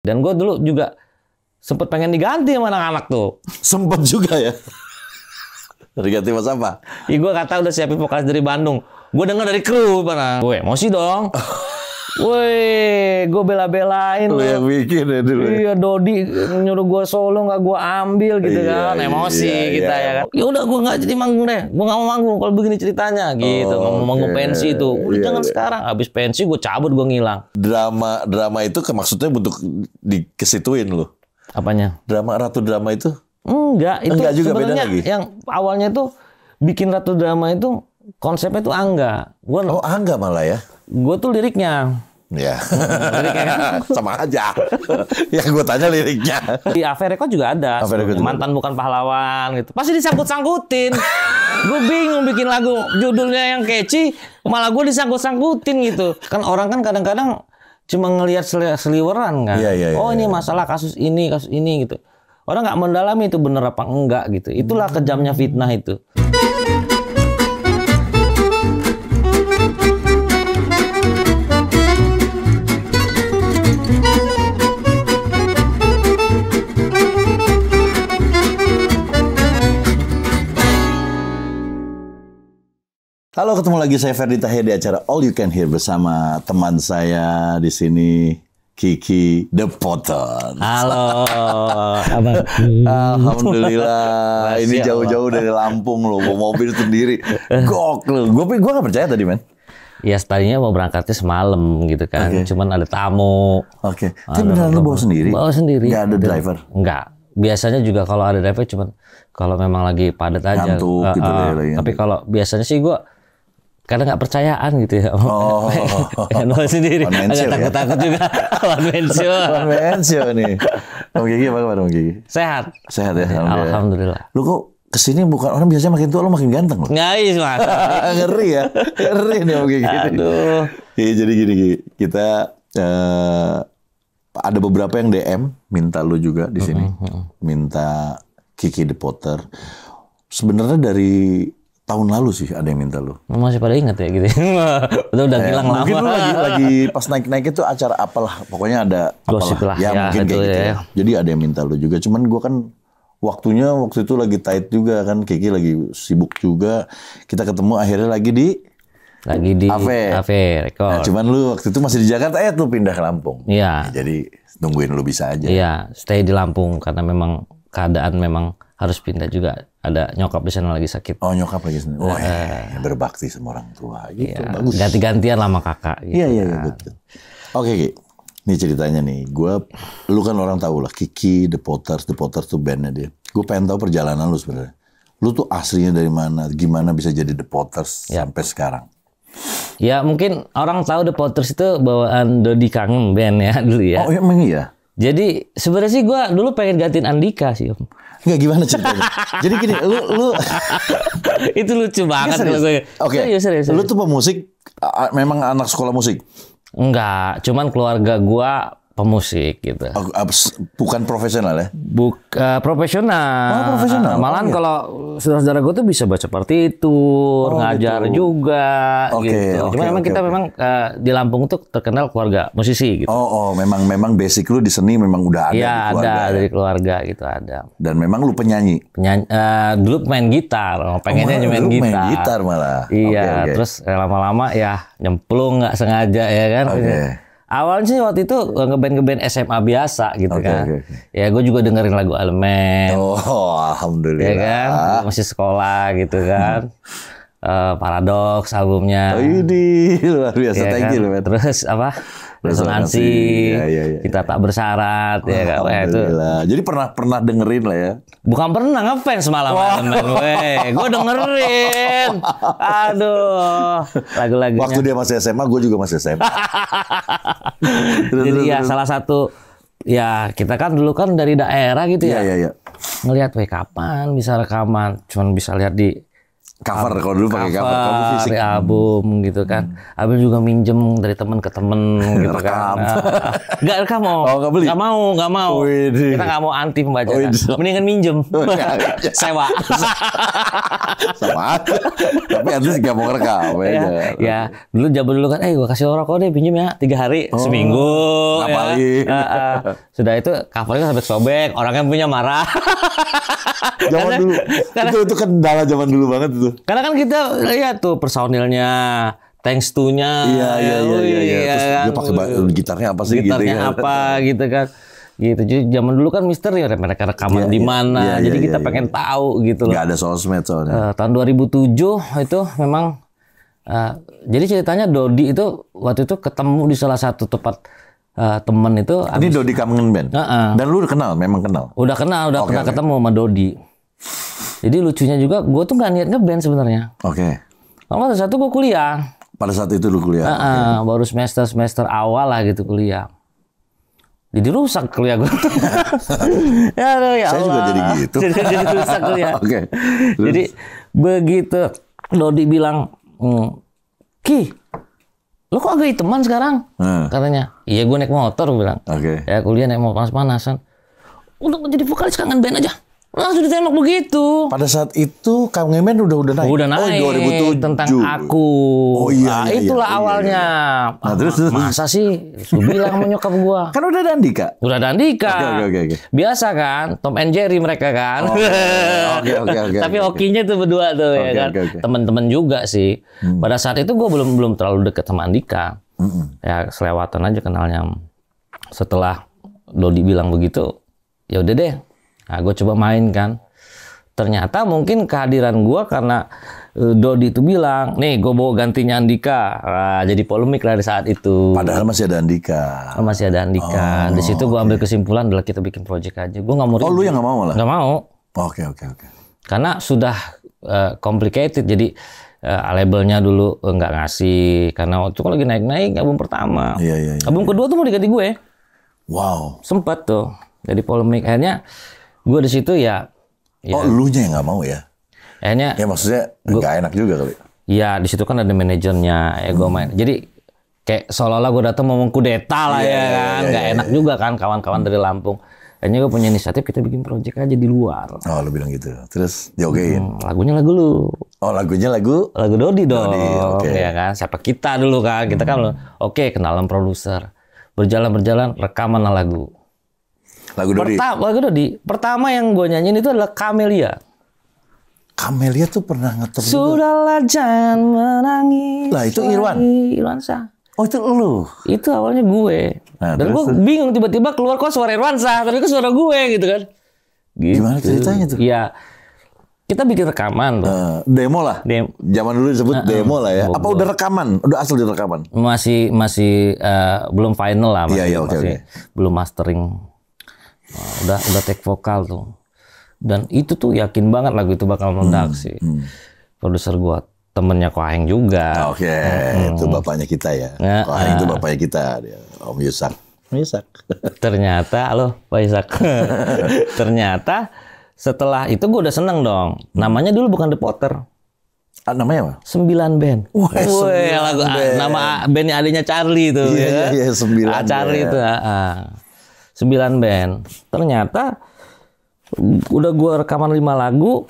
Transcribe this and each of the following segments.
Dan gue dulu juga sempet pengen diganti sama anak-anak tuh. Sempet juga ya. Diganti mas apa? Ih, gue kata udah siapin vokalis dari Bandung. Gue denger dari kru, gue emosi dong. Woi, gue bela-belain. Lu yang bikin ya dulu. Iya, Dodi nyuruh gue solo nggak gue ambil gitu kan, emosi kita ya kan. Ya udah gue nggak jadi manggung deh, gue nggak mau manggung kalau begini ceritanya gitu. Mau manggung pensi itu, udah jangan sekarang. Habis pensi gue cabut, gue ngilang. Drama itu maksudnya untuk dikesituin lo. Apanya? Ratu drama itu? Enggak, itu enggak juga, beda sebenarnya lagi. yang awalnya tuh bikin Ratu Drama itu konsepnya tuh Angga. Angga malah ya? Gue tuh liriknya. Ya, Liriknya kan sama aja. Yang gue tanya liriknya. di Ave Record juga ada. Mantan bukan pahlawan gitu. Pasti disangkut-sangkutin. Gue bingung bikin lagu judulnya yang catchy, malah gue disangkut-sangkutin gitu. Kan orang kan kadang-kadang cuma ngelihat seliweran kan. Oh ini masalah kasus ini gitu. Orang nggak mendalami itu bener apa enggak gitu. Itulah kejamnya fitnah itu. Halo, ketemu lagi saya Ferdi Tahir di acara All You Can Hear bersama teman saya di sini, Kiki The Potter. Halo, abang. Alhamdulillah, ini jauh-jauh dari Lampung loh, bawa mobil sendiri. Gok loh, gue nggak percaya tadi men. Ya tadinya mau berangkatnya semalam gitu kan, cuman ada tamu. Oke, tapi beneran lu bawa sendiri? Bawa sendiri. Nggak ada driver? Enggak. Biasanya juga kalau ada driver cuman kalau memang lagi padat aja. Ngantuk gitu deh. Tapi kalau biasanya sih gue kadang nggak percayaan gitu ya. Bawa sendiri. Agak takut-takut juga. One man show nih. Om Gigi apa kabar Om Gigi? Sehat. Sehat ya? Alhamdulillah. Lu kok kesini bukan orang biasanya makin tua lu makin ganteng loh. Ngais mas. Ngeri ya. Ngeri nih Om Gigi. Aduh. Jadi gini kita ada beberapa yang DM minta lu juga di sini. Minta Kiki The Potter. Sebenarnya dari tahun lalu sih ada yang minta lu. Masih pada ingat ya gitu. Udah hilang lama. Mungkin lu lagi pas naik-naik itu acara apalah. Pokoknya ada gosip apalah. lah. Ya mungkin kayak gitu ya. Jadi ada yang minta lu juga. Cuman gua kan waktu itu lagi tight juga kan. Kiki lagi sibuk juga. Kita ketemu akhirnya lagi di Ave Record. Nah, cuman lu waktu itu masih di Jakarta, lu pindah ke Lampung. Iya. Nah, jadi nungguin lu bisa aja. Iya, stay di Lampung karena memang keadaan memang harus pindah juga. Ada nyokap di sana lagi sakit. Oh, nyokap lagi sana. Oh, berbakti sama orang tua gitu. Iya, bagus. Ganti-gantian lah sama kakak gitu. Iya, betul. Oke, Ki. Ini ceritanya nih. Lu kan orang tahu lah Kiki The Potters tuh bandnya dia. Gue pengen tahu perjalanan lu sebenarnya. Lu tuh aslinya dari mana? Gimana bisa jadi The Potters sampai sekarang? Ya mungkin orang tahu The Potters itu bawaan Dodi Kangen band ya dulu ya. Oh emang iya? Jadi sebenarnya sih gue dulu pengen gantiin Andika sih Om. Enggak, gimana ceritanya? Jadi gini, lu itu lucu banget kalau gue. Oke. Serius. Lu tuh pemusik, memang anak sekolah musik? Enggak, cuman keluarga gue pemusik gitu. Bukan profesional ya? Profesional. Oh, profesional. Malahan kalau saudara-saudara gue tuh bisa baca partitur, ngajar gitu juga gitu. Cuma memang kita memang di Lampung tuh terkenal keluarga musisi gitu. Memang basic lu di seni memang udah ada di keluarga. Ada dari keluarga gitu ada. Dan memang lu penyanyi? Dulu main gitar, pengennya main gitar. Main gitar malah? Iya, terus lama-lama ya nyemplung nggak sengaja ya kan. Awalnya sih waktu itu ngeband SMA biasa gitu kan. Ya gue juga dengerin lagu Almen. Oh, alhamdulillah. Ya kan, masih sekolah gitu kan. Paradox albumnya. Oh ini luar biasa, ya thank you kan? Terus apa? Resonansi. Kita tak bersyarat ya kan. Itu. Jadi pernah dengerin lah ya. Bukan pernah ngefans malah gue dengerin. Aduh, lagu-lagunya. Waktu dia masih SMA, gue juga masih SMA. Jadi ya salah satu ya kita kan dulu kan dari daerah gitu ya. Iya. Ngelihat kapan bisa rekaman, cuman bisa lihat di Cover, kalau dulu pakai cover. Kamu fisik. Album gitu kan. Album juga minjem dari teman ke teman gitu kan. Nggak rekam, nggak beli? Nggak mau. Kita nggak mau anti pembaca. Mendingan minjem. Sewa. Sama aja. Tapi at least nggak mau rekam. Ya, dulu kan, gue kasih rokok deh, pinjem ya 3 hari, seminggu. Ngapalin. Sudah itu covernya sobek-sobek, orangnya punya marah. Zaman dulu. Itu kendala zaman dulu banget itu. Karena kan kita lihat tuh personilnya, thanks to-nya. Iya. Terus dia pakai gitarnya apa sih? Gitarnya gitu, apa gitu kan. Gitu. Jadi zaman dulu kan misteri mereka rekaman di mana. Jadi kita pengen tahu gitu loh. Nggak ada sosmed soalnya. Tahun 2007 itu memang jadi ceritanya Dodi itu waktu itu ketemu di salah satu tempat temen itu. Ini Dodi Kangen Band. Dan lu udah kenal, memang kenal. Udah kenal, pernah ketemu sama Dodi. Jadi lucunya juga, gue tuh nggak niat ngeband sebenarnya. Oke. Pada saat itu gue kuliah. Pada saat itu lu kuliah. Baru semester awal lah gitu kuliah. Jadi rusak kuliah gue. Ya Allah. Saya juga jadi gitu. jadi rusak kuliah. Oke. Jadi begitu Dodi bilang, Ki, lo kok agak hiteman sekarang? Katanya. Iya, gue naik motor, gue bilang. Ya kuliah naik motor panas-panasan. Udah jadi vokalis Kangen Band aja. Langsung ditembak begitu. Pada saat itu Kangen Band udah naik. Udah naik. 2007. Tentang aku. Itulah awalnya. Nah, terus masa sih? Gue bilang sama nyokap gua. Kan udah ada Andika. Udah ada Andika. Oke. Biasa kan, Tom and Jerry mereka kan. Oke. Tapi hokinya tuh berdua tuh ya kan. Teman-teman juga sih. Pada saat itu gua belum terlalu dekat sama Andika. Ya selewatan aja kenalnya. Setelah Dodi bilang begitu, ya udah deh. Nah, gue coba main kan. Ternyata mungkin kehadiran gue karena Dodi itu bilang, nih gue bawa gantinya Andika. Nah, jadi polemik lah di saat itu. Padahal masih ada Andika. Masih ada Andika. Di situ gue ambil kesimpulan adalah kita bikin project aja. Gue nggak mau. Lu yang nggak mau malah? Nggak mau. Oke. Karena sudah complicated. Jadi labelnya dulu nggak ngasih. Karena waktu itu lagi naik-naik album pertama. Iya. Album kedua tuh mau diganti gue. Wow. Sempet tuh. Jadi polemik. Akhirnya gue di situ ya. Elunya yang nggak mau ya? Akhirnya. Ya maksudnya nggak enak juga kali. Iya, di situ kan ada manajernya. Ya gue main. Jadi kayak seolah-olah gue datang mau mengkudeta lah ya kan. Nggak enak juga kan kawan-kawan dari Lampung. Akhirnya gue punya inisiatif kita bikin project aja di luar. Oh, lu bilang gitu. Terus diokein. Lagunya lagu lu. Oh, lagunya lagu Dodi dong. Oke. Ya kan. Siapa kita dulu kan? Kita kan kenalan produser. Berjalan rekaman lagu. Lagu Dodi. Lagu Dodi. Pertama yang gue nyanyiin itu adalah Camelia. Camelia tuh pernah ngetop juga. Sudahlah jangan menangis. Lah itu Irwansa. Oh itu lu. Itu awalnya gue. Nah, dan gue bingung tiba-tiba keluar kok suara Irwansa, tapi kok suara gue gitu kan. Gitu. Gimana ceritanya tuh? Ya kita bikin rekaman tuh. Demo lah. Zaman dulu disebut demo lah ya. Apa udah rekaman? Udah asal di rekaman? Masih belum final lah. Iya, oke. Belum mastering. Udah take vokal tuh. Dan itu tuh yakin banget lagu itu bakal meledak sih. Produser gua temennya Koheng juga. Oke, itu bapaknya kita ya. Koheng itu bapaknya kita, dia Om Yusak. Ternyata, Pak Yusak. Ternyata setelah itu gua udah seneng dong. Namanya dulu bukan The Potter. Namanya apa? 9 Band. Wah, 9 lagu band. Nama bandnya adanya Charlie itu. Iya, 9 Charlie itu. 9 band. Ternyata udah gue rekaman 5 lagu,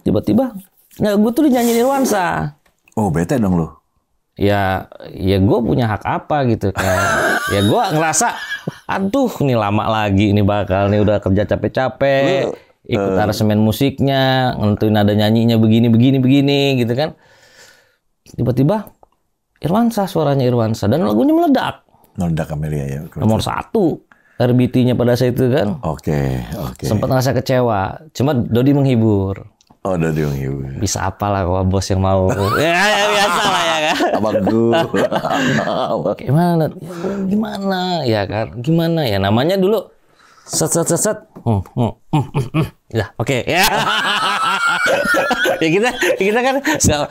tiba-tiba gue tuh dinyanyiin Irwansa. Oh, bete dong lu. Ya gue punya hak apa gitu kan. Ya gue ngerasa, aduh ini lama lagi ini bakal nih udah kerja capek-capek, ikut aransemen musiknya, nentuin nada nyanyinya begini gitu kan. Tiba-tiba Irwansa, suaranya Irwansa dan lagunya meledak. Meledak Camelia ya. Nomor 1. RBT-nya pada saat itu kan. Oke. Sempat ngerasa kecewa. Cuma Dodi menghibur. Oh, Dodi menghibur. Bisa apalah kalau bos yang mau. ya biasa lah ya kan. Abang gue. Gimana? Ya kan. Gimana ya? Namanya dulu set. Ya, oke. Ya. Ya kita kan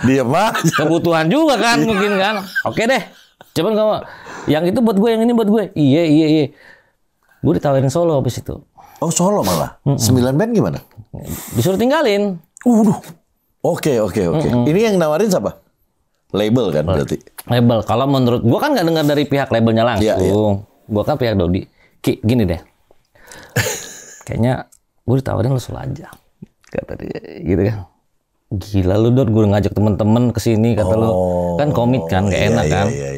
diam aja. Kebutuhan juga kan mungkin kan. Oke deh. Cuman kamu yang itu buat gue, yang ini buat gue. Iya. Gue ditawarin solo habis itu. Oh, solo malah? 9 band gimana? Disuruh tinggalin. Oke. Ini yang nawarin siapa? Label kan berarti? Label. Kalau menurut gue kan nggak dengar dari pihak labelnya langsung. Iya. Gue kan pihak Dodi. Ki, gini deh. Kayaknya gue ditawarin lu aja. Kata dia gitu kan. Gila lu Dot, gue ngajak temen-temen kesini kata lu. Kan komit kan, gak enak kan. Iya.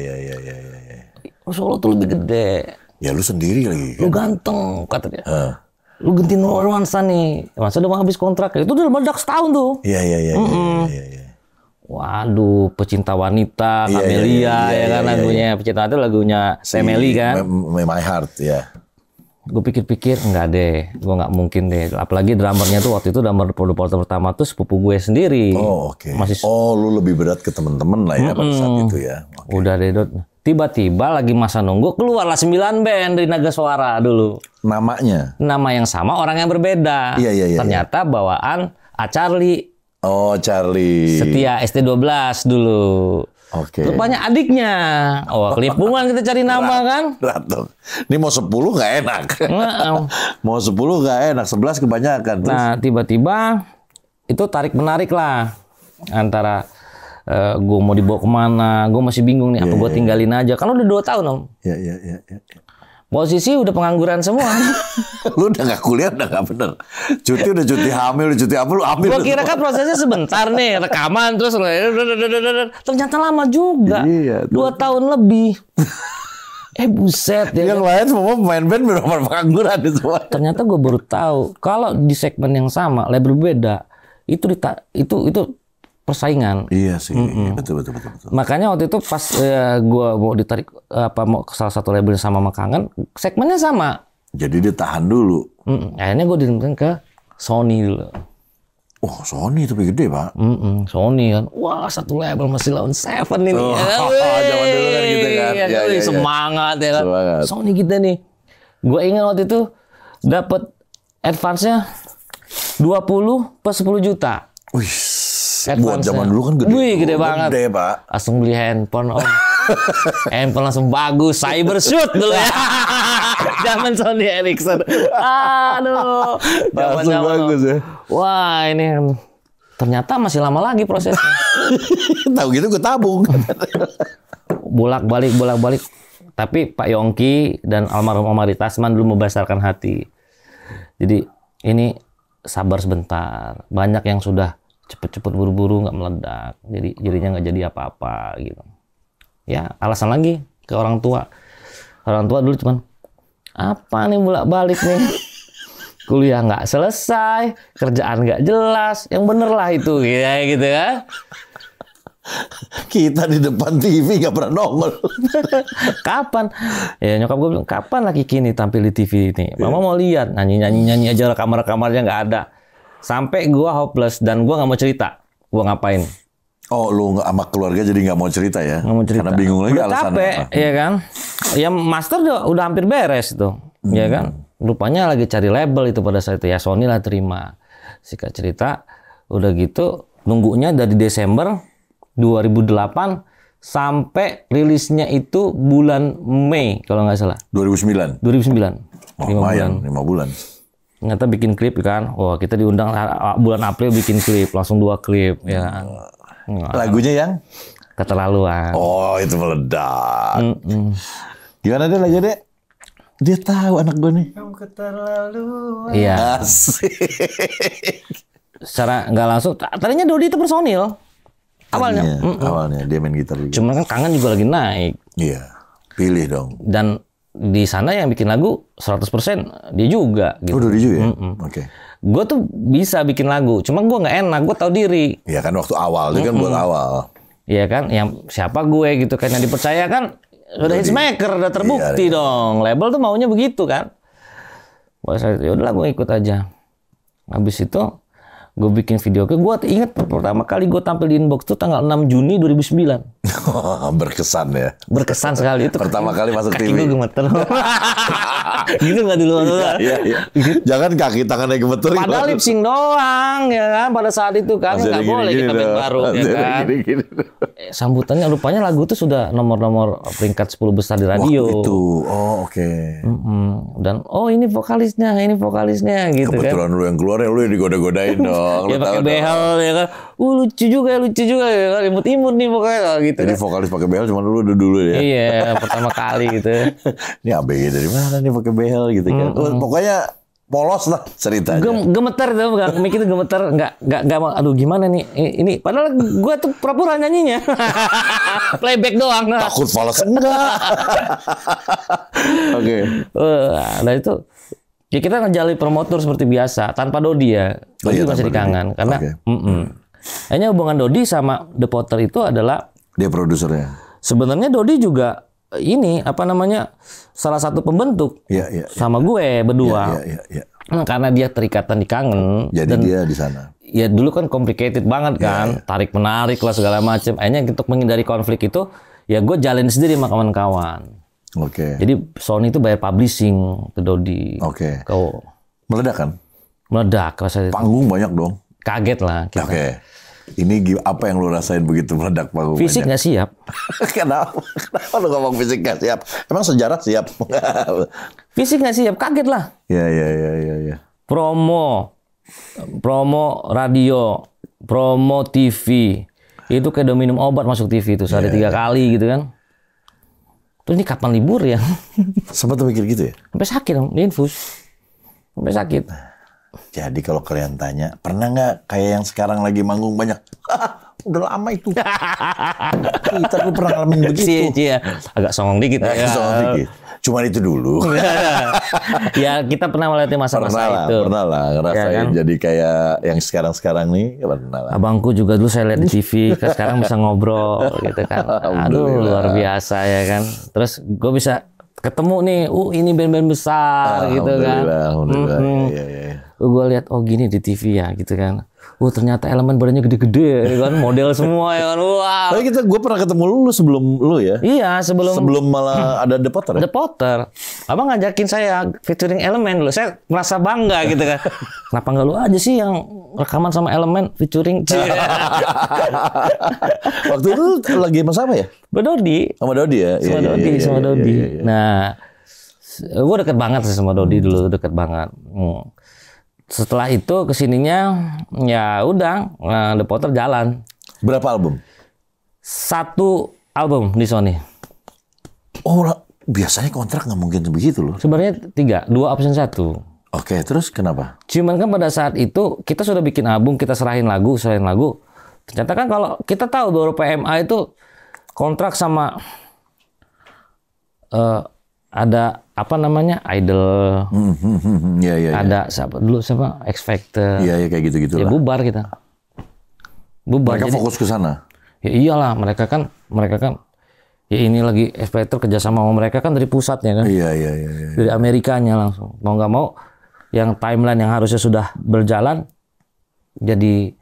Solo tuh lebih gede. Ya lu sendiri lagi kan? Lu ganteng kata dia. Lu gantiin Nuansa nih. Nuansa udah mau habis kontrak. Itu udah meledak setahun tuh. Iya. Waduh, pecinta wanita, Camelia ya kan lagunya. Pecinta wanita lagunya Semeli kan. My Heart ya. Gue pikir-pikir enggak deh, gue nggak mungkin deh. Apalagi drummernya tuh waktu itu drummer Produk pertama tuh sepupu gue sendiri. Oh oke. Lu lebih berat ke temen-temen lah ya pada saat itu ya. Okay. Udah deh Dot. Tiba-tiba lagi masa nunggu keluarlah 9 band dari Naga Suara dulu. Namanya? Nama yang sama, orang yang berbeda. Iya. Ternyata bawaan Charlie. Oh Charlie. Setia ST12 dulu. Oke. Rupanya adiknya. Oh, kelimpungan kita cari nama kan. Berat dong. Ini mau 10 nggak enak. Mau 10 nggak enak, 11 kebanyakan. Terus? Nah, tiba-tiba itu tarik-menarik lah. Antara gue mau dibawa kemana, gue masih bingung nih. Apa gue tinggalin aja. Kan udah 2 tahun om. Iya. Posisi udah pengangguran semua. Lu udah gak kuliah, udah gak bener. Cuti udah cuti hamil, cuti apa lu ambil. Gua kira kan prosesnya sebentar nih, rekaman terus ternyata lama juga. Iya, 2 tahun lebih. Buset ya. Yang lain semua pemain band benar pengangguran semua. Ternyata gue baru tahu kalau di segmen yang sama, label beda, itu persaingan. Iya sih, betul. Makanya waktu itu pas gue mau ditarik mau ke salah satu label sama Makangan, segmennya sama. Jadi dia tahan dulu. Akhirnya gue dimasukin ke Sony dulu. Oh Sony tapi gede pak. Sony kan, wah satu label masih lawan Seven ini. Zaman dulu kan gitu kan. Ya, semangat ya kan. Semangat. Sony kita nih. Gue ingat waktu itu dapat advance-nya 20 per 10 juta. Wih. Buat zaman dulu kan gede. Wih, gede banget. Gede, Pak. Langsung beli handphone, Om. Handphone langsung bagus. Cybershoot dulu ya. Zaman Sony Ericsson. Aduh. Langsung bagus ya. Wah, ini ternyata masih lama lagi prosesnya. Tahu gitu gue tabung. Bolak-balik. Tapi Pak Yongki dan almarhum Om Ari Tasman dulu membesarkan hati. Jadi ini sabar sebentar. Banyak yang sudah cepet-cepet buru-buru nggak meledak, jadinya nggak jadi apa-apa gitu. Ya alasan lagi ke orang tua dulu cuman apa nih bolak-balik nih, kuliah nggak selesai, kerjaan nggak jelas, yang bener lah itu ya gitu ya. Kita di depan TV nggak pernah nongol. Kapan? Ya nyokap gue bilang kapan lagi Kini tampil di TV ini, mama mau lihat nyanyi aja rekamarnya nggak ada. Sampai gua hopeless dan gua nggak mau cerita. Gua ngapain? Oh, lu sama keluarga jadi nggak mau cerita ya? Nggak mau cerita. Karena bingung lagi udah alasannya capek, apa? Iya kan? Ya master udah hampir beres itu, ya kan? Rupanya lagi cari label itu pada saat itu ya Sony lah terima. Singkat cerita, udah gitu nunggunya dari Desember 2008 sampai rilisnya itu bulan Mei kalau nggak salah. 2009. 2009. 5 bulan. Ternyata bikin klip kan, wah kita diundang bulan April bikin klip, langsung 2 klip ya. Lagunya yang? Keterlaluan. Oh itu meledak. Gimana deh lagi deh? Dia tahu anak gue nih. Yang keterlaluan. Iya. Secara nggak langsung, tadinya Dodi itu personil. Awalnya dia main gitar juga. Cuma kan Kangen juga lagi naik. Iya, pilih dong. Dan di sana yang bikin lagu 100% dia juga gitu. Oh, dia juga ya? Oke. Gue tuh bisa bikin lagu, cuma gue nggak enak, gue tahu diri. Iya kan waktu awal, itu kan buat awal. Iya kan, yang siapa gue gitu kan, yang dipercaya kan udah hitsmaker, udah terbukti dong. Label tuh maunya begitu kan. Ya udahlah gue ikut aja. Habis itu gue bikin video ke gue inget pertama kali gue tampil di Inbox tuh tanggal 6 Juni 2009. Berkesan ya. Berkesan sekali itu. Pertama kali masuk TV. Kaki gue gemeter. Gitu nggak dulu? Iya. Jangan kaki tangannya gemeter. Padahal lip sync doang ya kan pada saat itu kan nggak boleh kita band baru ya kan. Gini. Sambutannya rupanya lagu itu sudah nomor peringkat 10 besar di radio. Waktu itu. Oh, oke. Dan ini vokalisnya gitu kan. Kebetulan lu yang keluar ya lu yang digoda-godain dong. Ya pakai behel ya kan. Lucu juga ya kan. Imut-imut nih pokoknya gitu. Jadi vokalis pakai behel cuma dulu ya. Iya, pertama kali gitu. Ini ABG dari mana nih pakai behel gitu kan. Pokoknya polos lah ceritanya. Gemeter tuh, mikir itu gemeter, nggak aduh gimana nih ini padahal gue tuh pura-pura nyanyinya. Playback doang. Takut fals enggak. Oke. Nah itu ya kita ngejali promotor seperti biasa tanpa Dodi ya. Dodi masih di Kangen karena hanya hubungan Dodi sama The Potter itu adalah dia produsernya. Sebenarnya Dodi juga ini salah satu pembentuk sama gue berdua. Iya. Karena dia terikatan di Kangen. Jadi dia di sana. Ya dulu kan complicated banget kan, tarik menarik lah segala macam. Akhirnya untuk menghindari konflik itu, ya gue jalin sendiri sama kawan-kawan. Oke. Jadi Sony itu bayar publishing ke Dodi. Oke. Kau meledak kan? Meledak rasanya. Panggung banyak dong. Kaget lah kita. Oke. Ini apa yang lu rasain begitu meledak panggung? Fisik nggak siap. Kenapa lu ngomong fisik nggak siap? Emang sejarah siap? Fisik nggak siap, kaget lah. Iya. Promo radio, promo TV. Itu kayak udah minum obat masuk TV itu. Sehari 3 kali gitu kan. Terus ini kapan libur ya? Sempat mikir gitu ya? Sampai sakit dong, diinfus. Sampai sakit. Jadi kalau kalian tanya, pernah nggak kayak yang sekarang lagi manggung banyak? Udah lama itu. Kita tuh pernah ngalamin begitu. Iya. Agak songong dikit ya. Songong dikit. Cuman itu dulu. Ya kita pernah melewati masa-masa itu. Pernah lah ngerasain ya, kan? Jadi kayak yang sekarang nih pernah lah. Abangku juga dulu saya lihat di TV, sekarang bisa ngobrol gitu kan. Aduh luar biasa ya kan. Terus gue bisa ketemu nih, ini band-band besar gitu kan. Alhamdulillah. Iya. Gue lihat gini di TV ya gitu kan. Ternyata elemen badannya gede-gede kan, model semua ya kan. Wah. Tapi gue pernah ketemu lu sebelum lu ya? Iya, sebelum malah ada The Potter ya? The Potter. Abang ngajakin saya featuring Elemen dulu. Saya merasa bangga gitu kan. Kenapa nggak lu aja sih yang rekaman sama Elemen featuring? Waktu itu lagi sama siapa ya? Dodi. Sama Dodi ya? Sama Dodi. Nah, gue deket banget sih sama Dodi dulu, deket banget. Setelah itu kesininya ya udah The Potter jalan. Berapa album? 1 album di Sony. Oh biasanya kontrak nggak mungkin begitu loh. Sebenarnya 3, 2 option 1. Oke, terus kenapa? Cuman kan pada saat itu kita sudah bikin album, kita serahin lagu. Ternyata kan kalau kita tahu bahwa PMA itu kontrak sama ada Idol, ada siapa X Factor, kayak gitu-gitu ya lah. bubar kita, bubar. Mereka jadi fokus ke sana. Ya iyalah, mereka kan, ya ini lagi X Factor kerjasama sama mereka kan dari pusatnya kan, iya. dari Amerikanya langsung, mau nggak mau, yang timeline yang harusnya sudah berjalan, jadi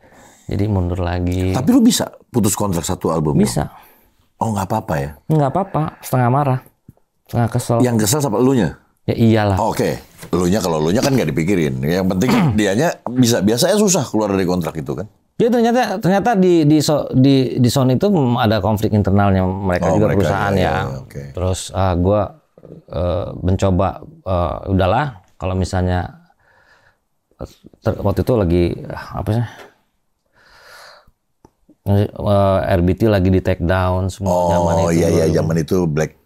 mundur lagi. Tapi lu bisa putus kontrak 1 album? Bisa. Oh nggak apa-apa ya? Nggak apa-apa, setengah marah. Setengah kesel. Yang kesel sama elunya? Ya iyalah. Oke. Kalau elunya kan nggak dipikirin. Yang penting dianya bisa. Biasanya susah keluar dari kontrak itu kan? Ya ternyata di Sony itu ada konflik internalnya mereka juga perusahaan ya. Okay. Terus gue mencoba udahlah kalau misalnya waktu itu lagi apa sih? RBT lagi di take down semua zaman itu. Oh iya zaman itu Black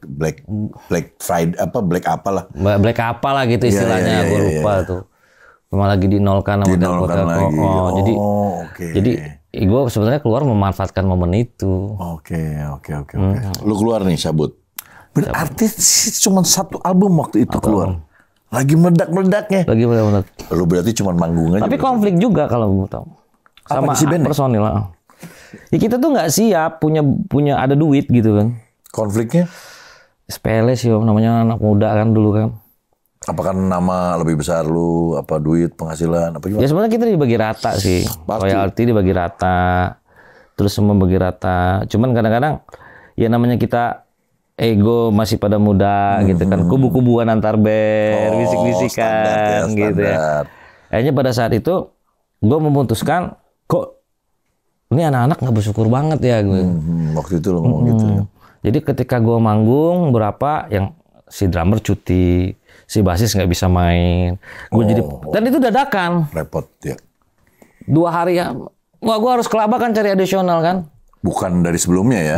Friday Black apalah. Black apalah gitu istilahnya, gue lupa tuh. Memang lagi dinolkan sama Telkomsel. Jadi gue sebenarnya keluar memanfaatkan momen itu. Oke. Lu keluar nih cabut. Berarti cuma 1 album waktu itu keluar. Lagi meledak-meledaknya. Lagi meledak. Lu berarti cuma manggung aja. Tapi konflik juga kalau gue tahu. Sama personil lah. Ya kita tuh nggak siap punya ada duit gitu kan. Konfliknya? Sepele sih namanya anak muda kan dulu kan. Apakah nama lebih besar lu, apa duit, penghasilan, apa gimana? Ya sebenarnya kita dibagi rata sih. Royalti dibagi rata. Terus semua bagi rata. Cuman kadang-kadang ya namanya kita ego masih pada muda gitu kan, kubu-kubuan antar band, bisik-bisikan gitu ya. Akhirnya pada saat itu gue memutuskan, kok ini anak-anak nggak bersyukur banget ya gue. Waktu itu lo ngomong gitu. Jadi ketika gue manggung berapa yang si drummer cuti, si basis nggak bisa main, gue jadi dan itu dadakan. Repot ya. 2 hari ya, wah gue harus kelabakan cari additional kan. Bukan dari sebelumnya ya,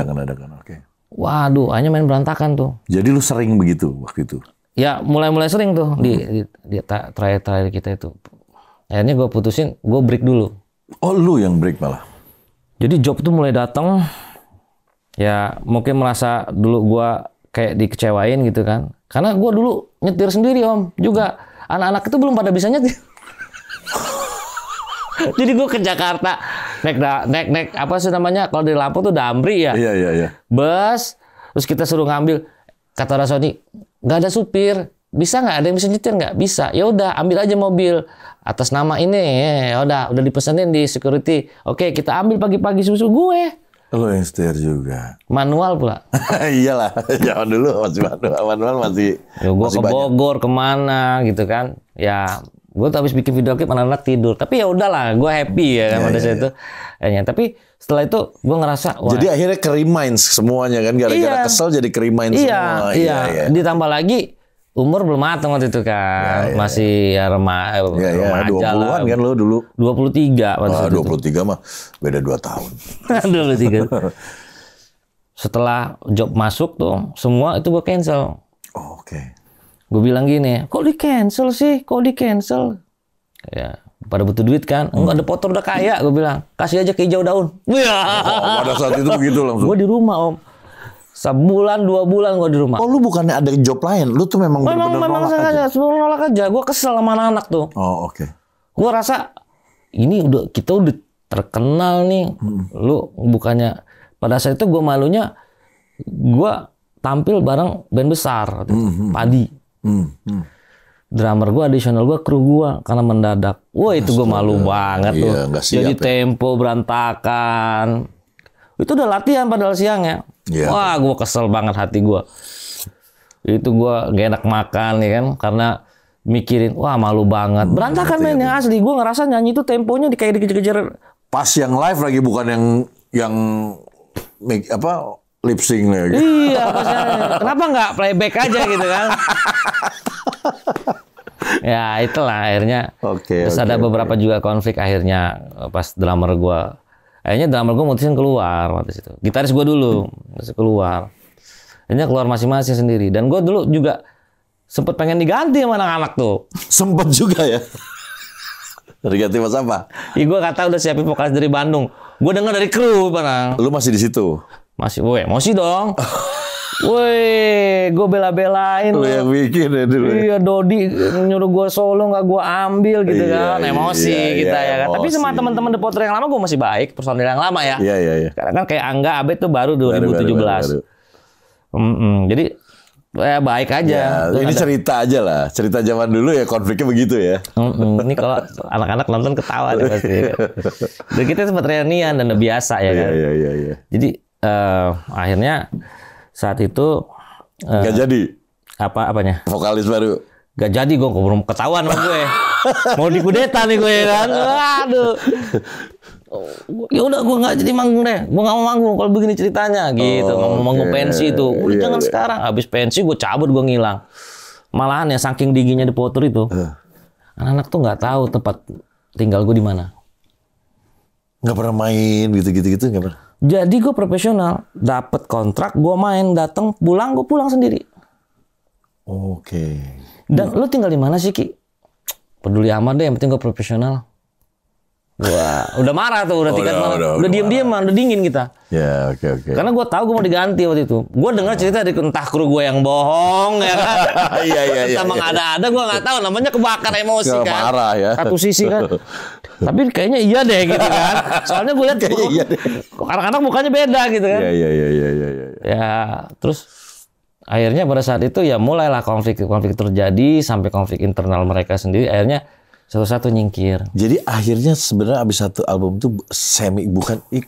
dadakan. Oke. Waduh, hanya main berantakan tuh. Jadi lu sering begitu waktu itu? Ya mulai sering tuh di terakhir kita itu. Akhirnya gue putusin, gue break dulu. Oh lu yang break malah? Jadi job tuh mulai datang, ya mungkin merasa dulu gue kayak dikecewain gitu kan. Karena gue dulu nyetir sendiri om, juga anak-anak itu belum pada bisa nyetir. Jadi gue ke Jakarta naik apa sih namanya kalau di Lampung tuh Damri ya. Iya. Bus, terus kita suruh ngambil, kata Rasoni nggak ada supir, bisa nggak ada yang bisa nyetir nggak? Bisa, ya udah ambil aja mobil atas nama ini, ya udah dipesenin di security. Oke kita ambil pagi-pagi susu gue. Lo yang setir juga. Manual pula. Iyalah, zaman dulu masih manual masih. Ya, gue ke Bogor kemana gitu kan? Ya gue tuh habis bikin video klip anak-anak tidur. Tapi ya udahlah, gue happy ya kan pada saat itu. Tapi setelah itu gue ngerasa. Wah, jadi akhirnya ke-reminds semuanya kan, gara-gara kesel jadi ke-reminds semua. Iya. Ditambah lagi umur belum matang waktu itu kan. Masih ya remaja 20-an kan lo dulu. 23 pada saat 23 mah beda 2 tahun. 23. Setelah job masuk tuh, semua itu gue cancel. Oh, oke. Gue bilang gini, kok di cancel sih? Kok di cancel? Ya, pada butuh duit kan? Enggak, ada Potter udah kaya. Gue bilang, kasih aja ke hijau daun. Pada saat itu begitu langsung. Gue di rumah om. Sebulan 2 bulan gue di rumah. Oh lu bukannya ada job lain? Lu tuh memang bener-bener nolak aja. Sebelum nolak aja. Gue kesel sama anak-anak tuh. Oh oke. Gue rasa ini kita udah terkenal nih. Lu bukannya pada saat itu gue malunya gue tampil bareng band besar, Padi. Drummer gue, additional gue, kru gue karena mendadak. Wah itu gue malu banget tuh. Jadi tempo berantakan. Itu udah latihan padahal siangnya. Wah gue kesel banget hati gue. Itu gue gak enak makan ya kan, karena mikirin wah malu banget. Berantakan mainnya asli. Gue ngerasa nyanyi itu temponya kayak dikejar-kejar. Pas yang live lagi, bukan yang make apa lip sync lagi. Iya, kenapa nggak playback aja gitu kan? Ya itulah akhirnya. Terus ada beberapa juga konflik akhirnya pas drummer gue. Akhirnya drummer gue mutusin keluar waktu itu. Gitaris gue dulu masih keluar. Akhirnya keluar masing-masing sendiri. Dan gue dulu juga sempet pengen diganti sama anak-anak tuh. Sempet juga ya. Diganti mas apa? Iya gue kata udah siapin vokalis dari Bandung. Gue denger dari kru barang. Lu masih di situ? Masih, emosi dong. Woi, gue bela-belain. Lu yang bikin ya dulu. Iya, Dodi nyuruh gue solo nggak gue ambil gitu kan. Emosi kita ya kan. Tapi sama teman-teman The Potter yang lama gue masih baik, personil yang lama ya. Iya. Karena kan kayak Angga Abed tuh baru 2017. Baru. Jadi ya baik aja. Ya, ini cerita aja lah. Cerita zaman dulu ya, konfliknya begitu ya. Ini kalau anak-anak nonton ketawa deh pasti. Dan kita sempat reunian dan udah biasa ya kan. Iya. Jadi akhirnya saat itu gak jadi apanya vokalis baru gak jadi. Gue belum ketahuan sama gue mau dikudeta nih gue kan. Aduh, ya udah gue nggak jadi manggung deh. Gue nggak mau manggung kalau begini ceritanya gitu. Mau manggung pensi itu udah jangan sekarang. Habis pensi gue cabut, gue ngilang. Malahan ya saking dinginnya di Potter itu anak-anak tuh nggak tahu tempat tinggal gue di mana. Nggak pernah main gitu nggak pernah. Jadi gue profesional, dapat kontrak, gue main, datang, pulang, gue pulang sendiri. Oke. Dan lu tinggal di mana sih Ki? Peduli amat deh, yang penting gue profesional. Wah, udah marah tuh, udah tingkat malah, udah diem-dieman, udah dingin kita. Ya, oke. Karena gue tahu gue mau diganti waktu itu. Gue dengar cerita dari entah kru gue yang bohong ya kan. Iya. Sama nggak ada, gue nggak tahu. Namanya kebakar emosi kan. Marah ya. Satu sisi kan. Tapi kayaknya iya deh gitu kan. Soalnya gue lihat anak-anak mukanya beda gitu kan. Iya. Ya, terus akhirnya pada saat itu ya mulailah konflik terjadi sampai konflik internal mereka sendiri. Akhirnya satu-satu nyingkir. Jadi akhirnya sebenarnya abis satu album itu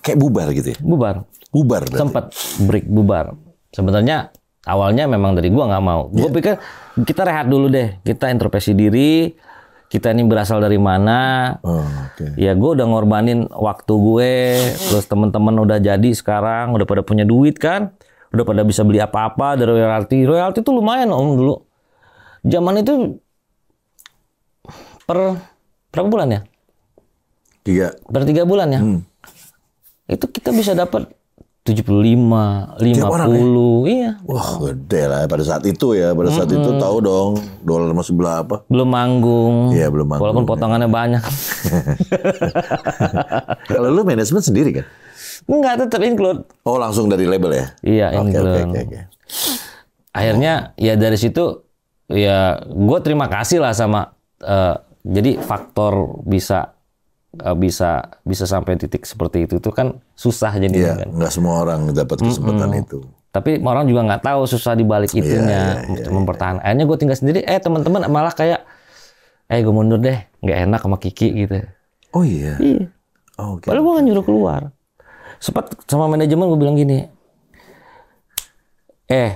kayak bubar gitu ya? Bubar berarti? Sempat break bubar. Sebenarnya awalnya memang dari gua nggak mau. Gua pikir kita rehat dulu deh, kita introspeksi diri, kita ini berasal dari mana. Ya gua udah ngorbanin waktu gue, terus teman-teman udah jadi sekarang, udah pada punya duit kan, udah pada bisa beli apa-apa dari royalti. Royalti tuh lumayan Om dulu. Zaman itu per berapa bulan ya? 3. Per 3 bulan ya. Itu kita bisa dapat 75, 50, iya. Wah, gede lah pada saat itu ya. Pada saat itu tahu dong dolar masih berapa. Belum manggung. Iya, belum manggung. Walaupun potongannya banyak. Kalau lu manajemen sendiri kan? Enggak, tetap include. Oh, langsung dari label ya? Iya, include. Akhirnya ya dari situ ya gue terima kasih lah sama jadi faktor bisa sampai titik seperti itu tuh kan susah jadinya kan. Nggak semua orang dapat kesempatan itu. Tapi orang juga nggak tahu susah di balik itunya mempertahankan. Akhirnya gue tinggal sendiri. Teman-teman malah kayak, gue mundur deh, nggak enak sama Kiki gitu. Oh iya. Iya. Oh, okay. Padahal gue nggak nyuruh keluar. Sempat sama manajemen gue bilang gini,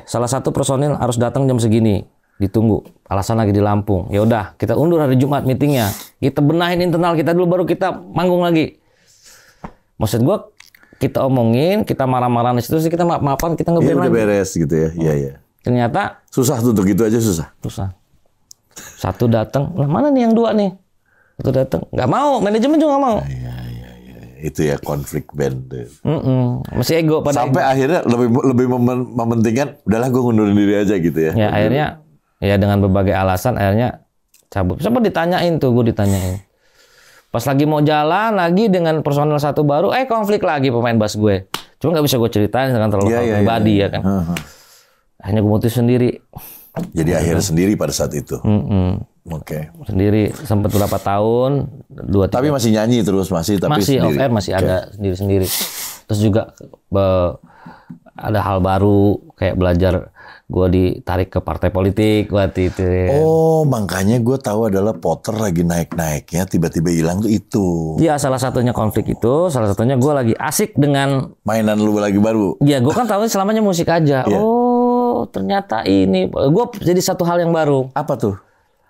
salah satu personil harus datang jam segini. Ditunggu, alasan lagi di Lampung. Ya udah, kita undur hari Jumat meetingnya. Kita benahin internal kita dulu, baru kita manggung lagi. Maksud gue, kita omongin, kita marah-marahan di situ, kita maaf-maafan, kita ngeberes lagi. Udah beres gitu ya. Iya. Ternyata susah tuh, gitu aja susah. Satu datang, lah mana nih yang 2 nih? Satu datang, nggak mau, manajemen juga nggak mau. Iya. Itu ya konflik band. Masih ego pada. Sampai akhirnya lebih mementingkan, udahlah gue ngundurin diri aja gitu ya. Ya akhirnya. Ya dengan berbagai alasan akhirnya cabut. Sempat ditanyain tuh, gue ditanyain. Pas lagi mau jalan lagi dengan personel satu baru, konflik lagi pemain bass gue. Cuma nggak bisa gue ceritain dengan terlalu pribadi ya kan. Akhirnya gue mutus sendiri. Jadi akhirnya sendiri pada saat itu. Oke. Sendiri sempat berapa tahun, 2-3. Tapi masih nyanyi terus tapi masih sendiri. Off air masih ada sendiri-sendiri. Terus juga ada hal baru kayak belajar. Gue ditarik ke partai politik waktu itu. Oh, makanya gue tahu adalah Potter lagi naik-naiknya, tiba-tiba hilang tuh itu. Iya, salah satunya konflik itu, salah satunya gue lagi asik dengan mainan lu lagi baru. Iya, gue kan tahu selamanya musik aja. Oh, ternyata ini. Gue jadi satu hal yang baru. Apa tuh?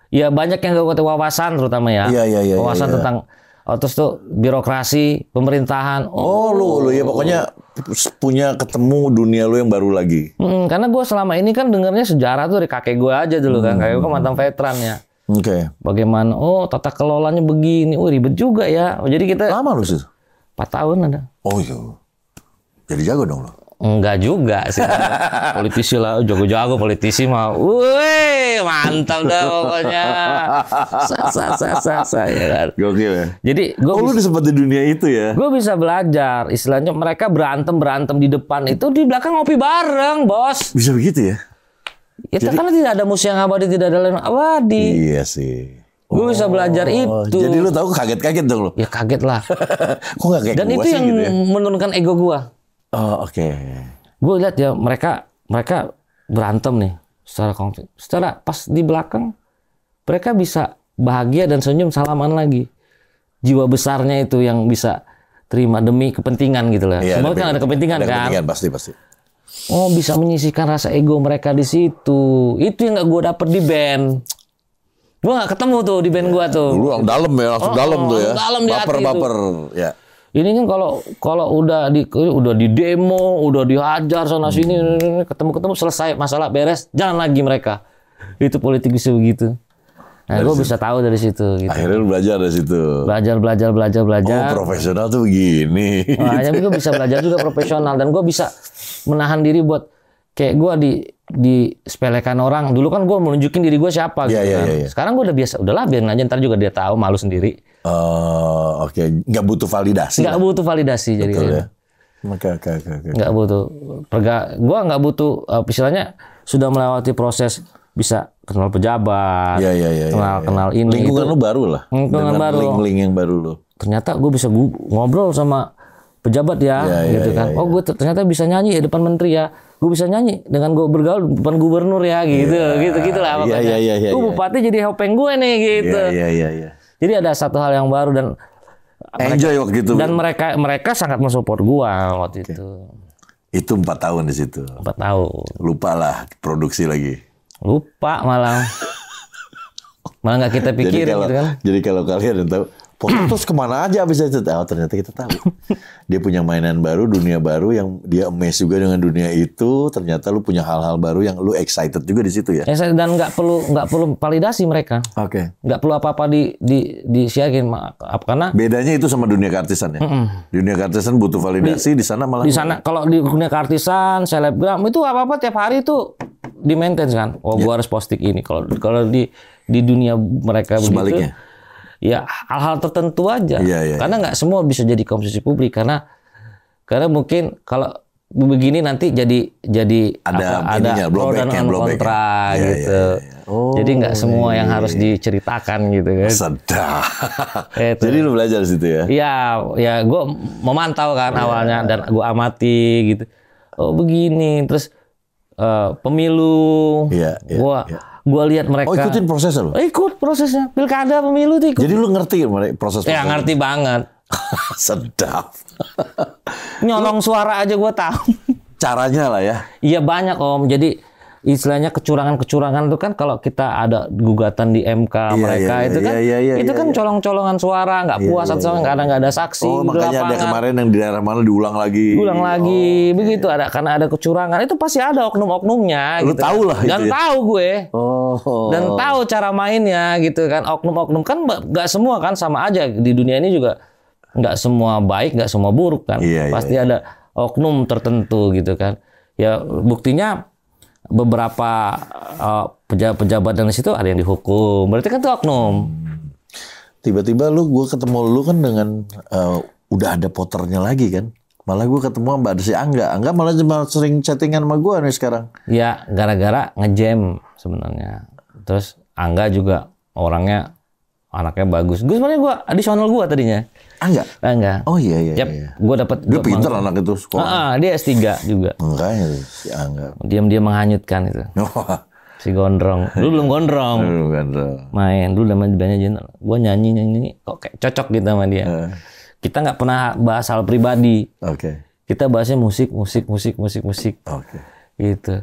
Ya banyak yang gue wawasan terutama ya. Iya. Wawasan tentang terus tuh birokrasi, pemerintahan. Lu ya pokoknya punya ketemu dunia lu yang baru lagi. Karena gue selama ini kan dengarnya sejarah tuh dari kakek gue aja dulu kan. Kakek gue mantan veteran ya. Oke. Bagaimana? Tata kelolanya begini. Ribet juga ya. Jadi kita. Lama lu sih? 4 tahun ada. Oh iya. Jadi jago dong lo. Enggak juga sih. Politisi lah, jago-jago politisi mah. Wih, mantap dah pokoknya. Ya kan. Gokil ya. Jadi lu udah sempat di dunia itu ya. Gue bisa belajar. Istilahnya mereka berantem di depan itu, di belakang ngopi bareng, bos. Bisa begitu ya? Itu karena tidak ada musuh yang abadi, tidak ada yang abadi. Iya sih. Gue bisa belajar itu. Jadi lu tahu kaget-kaget dong lo? Ya kaget lah. Kok gak kayak dan gua itu sih yang gitu ya? menurunkan ego gue. Oh, oke. Gue lihat ya mereka berantem nih secara konflik. Secara pas di belakang mereka bisa bahagia dan senyum salaman lagi. Jiwa besarnya itu yang bisa terima demi kepentingan gitu lah. Iya, semua kan ada kepentingan kan. Kepentingan pasti. Oh, bisa menyisihkan rasa ego mereka di situ. Itu yang gak gue dapet di band. Gue gak ketemu tuh di band gue tuh. Dulu yang dalam ya, langsung dalam tuh ya. Dalam di hati baper ya. Ini kan kalau udah di demo, udah dihajar sana sini, ketemu selesai masalah beres, jalan lagi mereka. Itu politik bisa begitu. Nah, gue bisa tahu dari situ. Gitu. Akhirnya lu belajar dari situ. Belajar. Oh, profesional tuh begini. Makanya gue bisa belajar juga profesional dan gue bisa menahan diri buat kayak gue disepelekan orang. Dulu kan gue menunjukin diri gue siapa gitu kan. Iya. Sekarang gue udah biasa, udahlah biarin aja, ntar juga dia tahu, malu sendiri. Oke. Nggak butuh validasi. Nggak butuh validasi. Betul, jadi ya. Oke. Nggak butuh. Gue nggak butuh, istilahnya sudah melewati proses bisa kenal pejabat, kenal ini. Lingkungan itu. lu baru lah. Lingkungan baru. Link yang baru lu. Ternyata gue bisa ngobrol sama pejabat ya, gitu kan. Oh, gue ternyata bisa nyanyi ya depan menteri ya. Gue bisa nyanyi dengan gue bergaul depan gubernur ya, gitu lah. Gue bupati jadi hopeng gue nih, gitu. Iya. Jadi ada satu hal yang baru dan enjoy waktu itu. Dan mereka sangat mensupport gue waktu itu. Itu 4 tahun di situ. 4 tahun. Lupa lah produksi lagi. Lupa malah. Malah nggak kita pikirin gitu kan. Jadi kalau kalian yang tahu, Potter terus kemana aja abis itu? Oh, ternyata kita tahu. Dia punya mainan baru, dunia baru yang dia amazed juga dengan dunia itu. Ternyata lu punya hal-hal baru yang lu excited juga di situ ya. Dan nggak perlu validasi mereka. Oke. Nggak perlu apa-apa disiarin, karena bedanya itu sama dunia keartisan ya. Dunia keartisan butuh validasi, di sana malah. Di sana kalau di dunia keartisan, selebgram itu apa-apa tiap hari itu di maintain kan. Oh, gua harus posting ini. Kalau di dunia mereka sebaliknya. Begitu, ya hal-hal tertentu aja. Karena nggak semua bisa jadi konsumsi publik karena mungkin kalau begini nanti jadi ada pro dan kontra gitu. Oh, jadi nggak semua yang harus diceritakan gitu kan. Sedap. Jadi lu belajar situ ya? Ya gue memantau kan awalnya dan gue amati gitu. Oh begini, terus pemilu. Gua lihat mereka. Oh, ikutin prosesnya lo? Ikut prosesnya. Pilkada, pemilu itu ikut. Jadi lu ngerti proses? Ya ngerti banget. Sedap. Nyolong suara aja gua tahu. Caranya lah ya. Iya banyak Om. Jadi istilahnya kecurangan itu kan kalau kita ada gugatan di MK itu kan colong-colongan suara, nggak puas atau nggak ada saksi. Oh, makanya ada kemarin yang di daerah mana diulang lagi. Begitu ada karena ada kecurangan itu pasti ada oknum-oknumnya. Lu gitu tahu lah dan itu ya? Tahu gue. Dan Oh. tahu cara mainnya gitu kan. Oknum-oknum kan nggak semua kan sama aja di dunia ini juga nggak semua baik, nggak semua buruk kan. Pasti ada oknum tertentu gitu kan. Ya buktinya beberapa pejabat dari situ ada yang dihukum. Berarti kan itu oknum. Tiba-tiba gue ketemu lu kan dengan udah ada Potternya lagi kan. Malah gue ketemu Mbak Desi Angga. Angga malah sering chattingan sama gue nih sekarang. Ya gara-gara ngejam sebenarnya. Terus Angga juga anaknya bagus. Gue sebenarnya additional gue tadinya. Angga. Oh iya. Gue dapat. Dia pintar anak itu sekolah. Dia S3 juga. Makanya si Angga. Diam-diam menghanyutkan itu. Si gondrong. Dulu belum gondrong. Main dulu namanya Jenal. Gue nyanyi kok kayak cocok gitu sama dia. Kita nggak pernah bahas hal pribadi. Kita bahasnya musik. Gitu.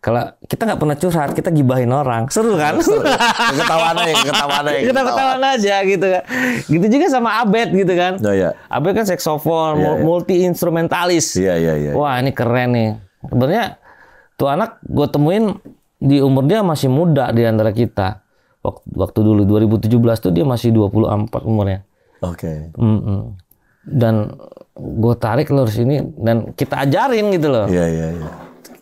Kalau kita nggak pernah curhat, kita gibahin orang. Seru kan? Ketawa aja gitu kan. Gitu juga sama Abed gitu kan. Abed kan saksofon, multi instrumentalis. Wah, ini keren nih. Sebenarnya tuh anak gue temuin di umur dia masih muda di antara kita. Waktu dulu 2017 tuh dia masih 24 umurnya. Dan gue tarik lo sini dan kita ajarin gitu loh.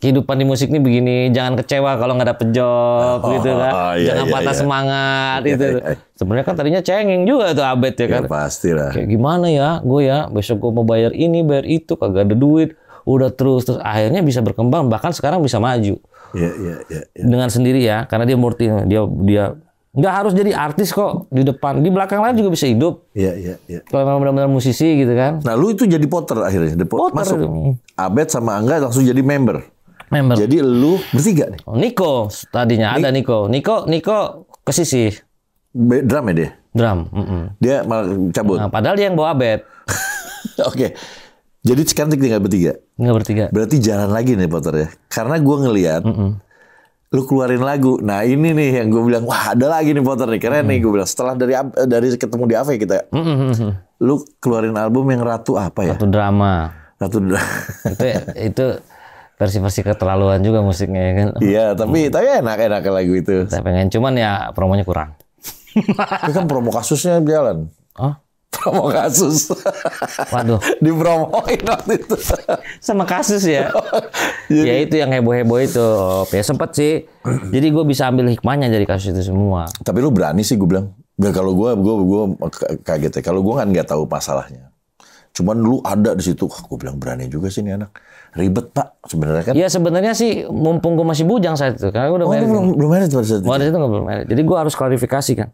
Kehidupan di musik ini begini, jangan kecewa kalau nggak dapet job gitu kan. Jangan patah semangat gitu. Sebenarnya kan tadinya cengeng juga tuh Abed ya kan. Pastilah. Kayak gimana ya, gue besok gue mau bayar ini, bayar itu, kagak ada duit. Udah terus akhirnya bisa berkembang, bahkan sekarang bisa maju. Dengan sendiri ya, karena dia murti, dia nggak harus jadi artis kok di depan, di belakang lain juga bisa hidup. Kalau memang benar-benar musisi gitu kan. Nah, lu itu jadi Potter akhirnya, masuk. Itu. Abed sama Angga langsung jadi member. Jadi lu bertiga nih. Niko tadinya ada Niko ke sisi. Drum ya dia? Drum. Dia malah cabut. Nah, padahal dia yang bawa Abed. Oke. Jadi sekarang tinggal bertiga. Berarti jalan lagi nih Potter ya. Karena gue ngelihat lu keluarin lagu. Nah ini nih yang gue bilang, wah ada lagi nih Potter nih. Keren nih gue bilang. Setelah dari ketemu di AV kita. Lu keluarin album yang Ratu apa ya? Ratu Drama. Itu versi-versi keterlaluan juga musiknya ya kan. Iya, tapi enak lagu itu. Saya pengen, cuman ya promonya kurang. Itu kan promo kasusnya jalan. Promo kasus. Waduh. Dipromoin waktu itu. Sama kasus ya. Ya itu yang heboh-heboh itu. Ya sempet sih. Jadi gue bisa ambil hikmahnya dari kasus itu semua. Tapi lu berani sih gue bilang. Kalau gue kaget ya. Kalau gue kan nggak tahu masalahnya. Cuman lu ada di situ. Gue bilang berani juga sih nih anak. Ribet Pak sebenarnya kan? Ya sebenarnya sih mumpung gue masih bujang saat itu. Karena gue udah married. Belum married pada saat itu? Pada saat itu belum married. Jadi gue harus klarifikasi kan.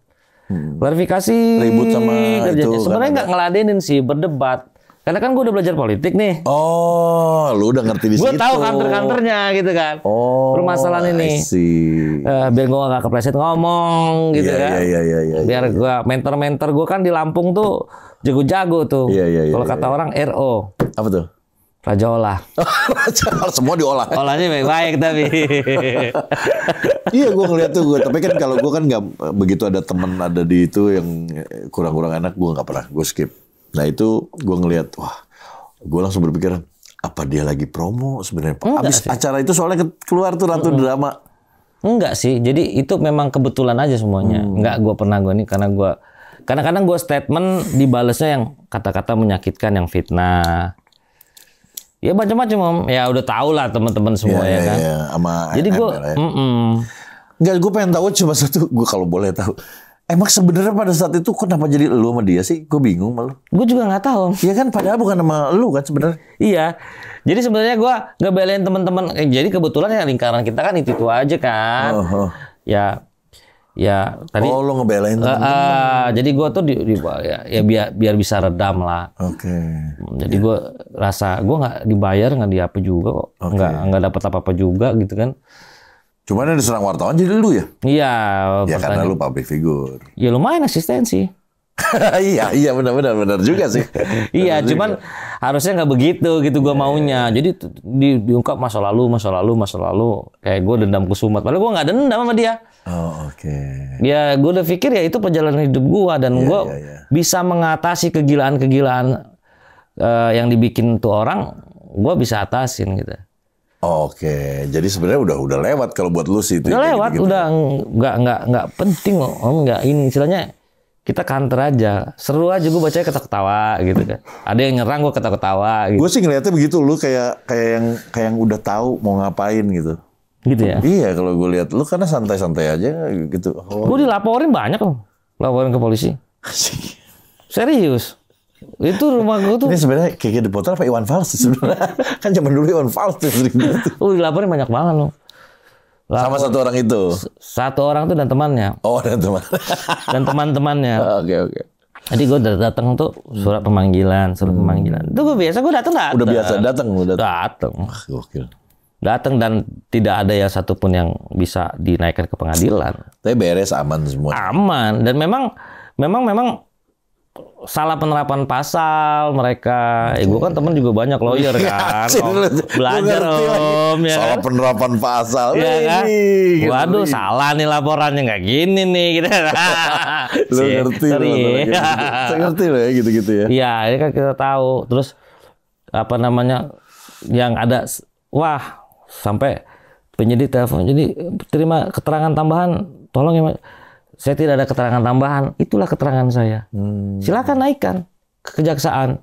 Klarifikasi. Ribut sama kerjanya. itu. Sebenarnya nggak ngeladenin sih, berdebat. Karena kan gue udah belajar politik nih. Oh, lu udah ngerti di situ. Gue tahu kantor-kantornya gitu kan. Permasalahan ini. Biar gue gak kepleset ngomong gitu kan. Biar gue mentor-mentor gue kan di Lampung tuh jago-jago tuh. Kalau kata orang RO. Apa tuh? Raja olah. Semua diolah. Olahnya baik-baik tapi. Iya, gue ngeliat tuh. Tapi kan kalau gue kan nggak begitu ada temen ada di itu yang kurang-kurang enak, gue nggak pernah. Gue skip. Nah itu gue ngeliat, wah, gue langsung berpikir apa dia lagi promo sebenarnya. Abis acara itu soalnya keluar tuh Ratu Drama. Enggak sih. Jadi itu memang kebetulan aja semuanya. Enggak gue pernah gue nih karena gue kadang-kadang gue statement dibalesnya yang kata-kata menyakitkan, yang fitnah. Ya macam-macam Om. Ya udah tahu lah teman-teman semua ya kan. Iya, sama jadi gue enggak, gue pengen tahu cuma satu, gue kalau boleh tahu. Emang sebenarnya pada saat itu kenapa jadi lu sama dia sih? Gue bingung malu. Gue juga nggak tahu Om. Iya kan padahal bukan sama lu kan sebenarnya. Iya. Jadi sebenarnya gue nggak belain teman-teman. Jadi kebetulan ya lingkaran kita kan itu aja kan. Ya tadi. Oh, lo ngebelain teman-teman. Jadi gue tuh ya biar bisa redam lah. Oke. Jadi gue rasa gue nggak dibayar, nggak diapa juga kok. Nggak dapat apa-apa juga gitu kan. Cuman yang diserang wartawan jadi lu ya? Iya. Ya karena lu public figure. Ya lumayan asistensi. Iya benar juga sih. Iya, cuman harusnya nggak begitu gitu gue maunya. Jadi diungkap masa lalu. Kayak gue dendam kusumat. Padahal gue nggak dendam sama dia. Oh oke. Ya gue udah pikir ya itu perjalanan hidup gue dan gue bisa mengatasi kegilaan-kegilaan yang dibikin tuh orang, gue bisa atasin gitu. Oke, jadi sebenarnya udah lewat kalau buat lu sih itu. Udah lewat, gitu. Udah nggak penting Om, nggak ini istilahnya. Kita kantor aja, seru aja gue bacanya ketawa-ketawa gitu kan. Ada yang nyerang gue ketawa-ketawa gitu. Gue sih ngeliatnya begitu, lu kayak yang udah tahu mau ngapain gitu. Gitu ya? Iya, kalau gue lihat lu karena santai-santai aja gitu. Gue dilaporin banyak loh, laporin ke polisi. Serius. Itu rumah gue tuh. Ini sebenarnya kayak The Potter apa Iwan Fals sebenarnya? Kan zaman dulu Iwan Fals tuh sering gitu. Dilaporin banyak banget loh. Sama satu orang itu? Satu orang tuh dan temannya. Oh, dan teman. Dan teman-temannya. Oke. Jadi gue datang tuh surat pemanggilan. Itu gue biasa, gue datang. Udah biasa datang. Gokil. Datang dan tidak ada yang satupun yang bisa dinaikkan ke pengadilan. Tapi beres, aman semua. Aman. Dan memang salah penerapan pasal mereka. Gue kan temen juga banyak lawyer kan. Belajar Om. Ya salah penerapan pasal. Ya kan? Waduh, salah nih laporannya nggak gini nih. Gitu. Lu ngerti Saya ngerti loh ya gitu-gitu ya. Iya, ini kan kita tahu. Terus apa namanya yang ada, wah sampai penyidik telepon. Jadi terima keterangan tambahan. Tolong ya, saya tidak ada keterangan tambahan. Itulah keterangan saya. Silakan naikkan ke kejaksaan.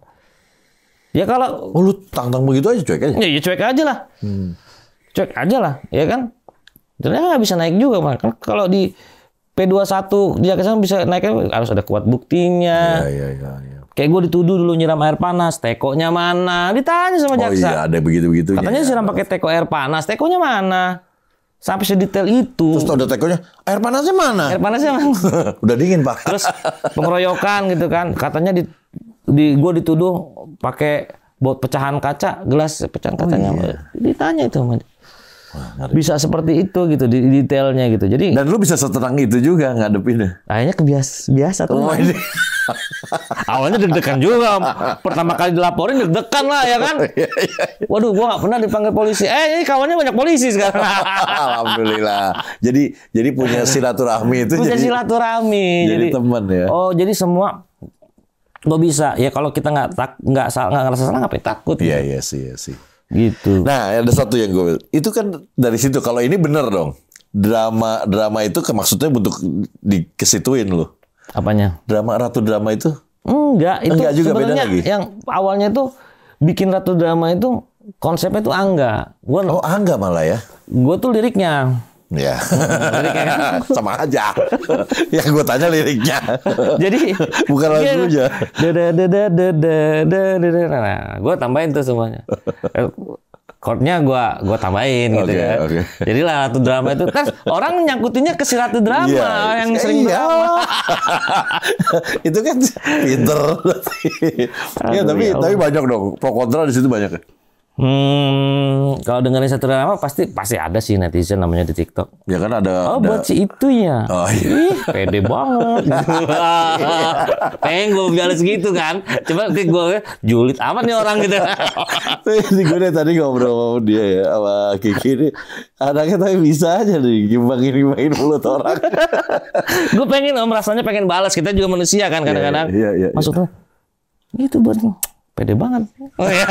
Ya kalau lu tang-tang begitu aja cuek aja. Ya cuek aja lah. Cuek aja lah, ya kan? Ternyata nggak bisa naik juga, kan kalau di P21 kejaksaan bisa naik harus ada kuat buktinya. Iya. Kayak gue dituduh dulu nyiram air panas, tekonya mana? Ditanya sama jaksa. Oh iya, ada begitu-begitunya. Katanya siram pakai teko air panas, tekonya mana? Sampai sedetail itu. Terus ada tekonya, air panasnya mana? Air panasnya mana? Udah dingin Pak. Terus pengeroyokan gitu kan. Katanya gue dituduh pakai bot pecahan kaca, gelas pecahan kacanya. Iya. Ditanya itu sama dia. Bisa seperti itu gitu, di detailnya gitu. Jadi dan lu bisa setenang itu juga ngadepinnya. Akhirnya biasa tuh. Oh, awalnya deg-degan juga. Pertama kali dilaporin deg-degan lah ya kan. Waduh, gua nggak pernah dipanggil polisi. Ini kawannya banyak polisi sekarang. Alhamdulillah. Jadi punya silaturahmi itu. Punya silaturahmi. Jadi teman ya. Oh, jadi semua lo bisa. Ya kalau kita nggak ngerasa salah ngapain takut. Iya sih. Gitu. Nah, ada satu yang gue itu kan dari situ. Kalau ini bener dong. Drama itu maksudnya untuk dikesituin lo. Apanya? Ratu drama itu? Enggak juga beda lagi. Yang awalnya tuh bikin Ratu Drama itu konsepnya tuh Angga. Angga malah ya. Gue tuh liriknya. Ya. Liriknya kan sama aja. Yang gue tanya liriknya. Jadi bukan lagunya. Nah, gue tambahin tuh semuanya. Chordnya gue tambahin gitu kan. Okay. Jadi lah Ratu Drama itu kan orang nyangkutinnya ke si Ratu Drama yang sering drama. Itu kan pinter. Ya tapi banyak dong pro kontra di situ banyak. Kalau dengerin satu nama pasti ada sih netizen namanya di TikTok. Ya kan ada. Buat si itu ya. Oh iya. Ih, pede banget. Pengen gue balas gitu kan. Coba nanti gue julid amat nih orang gitu. Gue tadi ngobrol sama dia ya, sama Kiki ini. Anaknya tapi bisa aja nih gimbangin mulut orang. Gue pengen rasanya pengen balas. Kita juga manusia kan kadang-kadang. Iya. Maksudnya gitu buat pede banget. Oh iya.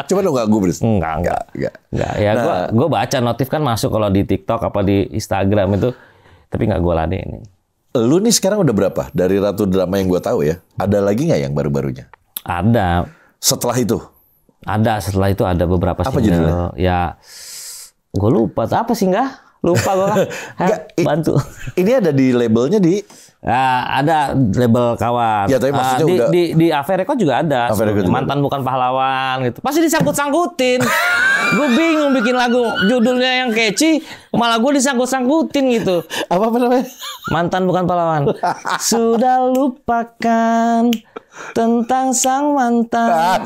Coba lo gak gubris? Enggak. Ya gue baca notif kan masuk kalau di TikTok apa di Instagram itu, tapi nggak gue ladenin. Lu nih sekarang udah berapa dari Ratu Drama yang gue tahu ya? Ada lagi nggak yang baru-barunya? Ada. Setelah itu? Setelah itu ada beberapa apa single. Judulnya? Ya, gue lupa. Apa sih lupa gue. Bantu. Ini ada di labelnya di. Ya, ada label kawan. Ya, tapi maksudnya udah di Ave Record juga ada. Mantan bukan pahlawan gitu. Pasti disangkut-sangkutin. Gue bingung bikin lagu judulnya yang catchy, malah gue disangkut-sangkutin gitu. Apa namanya? Mantan bukan pahlawan. Sudah lupakan tentang sang mantan.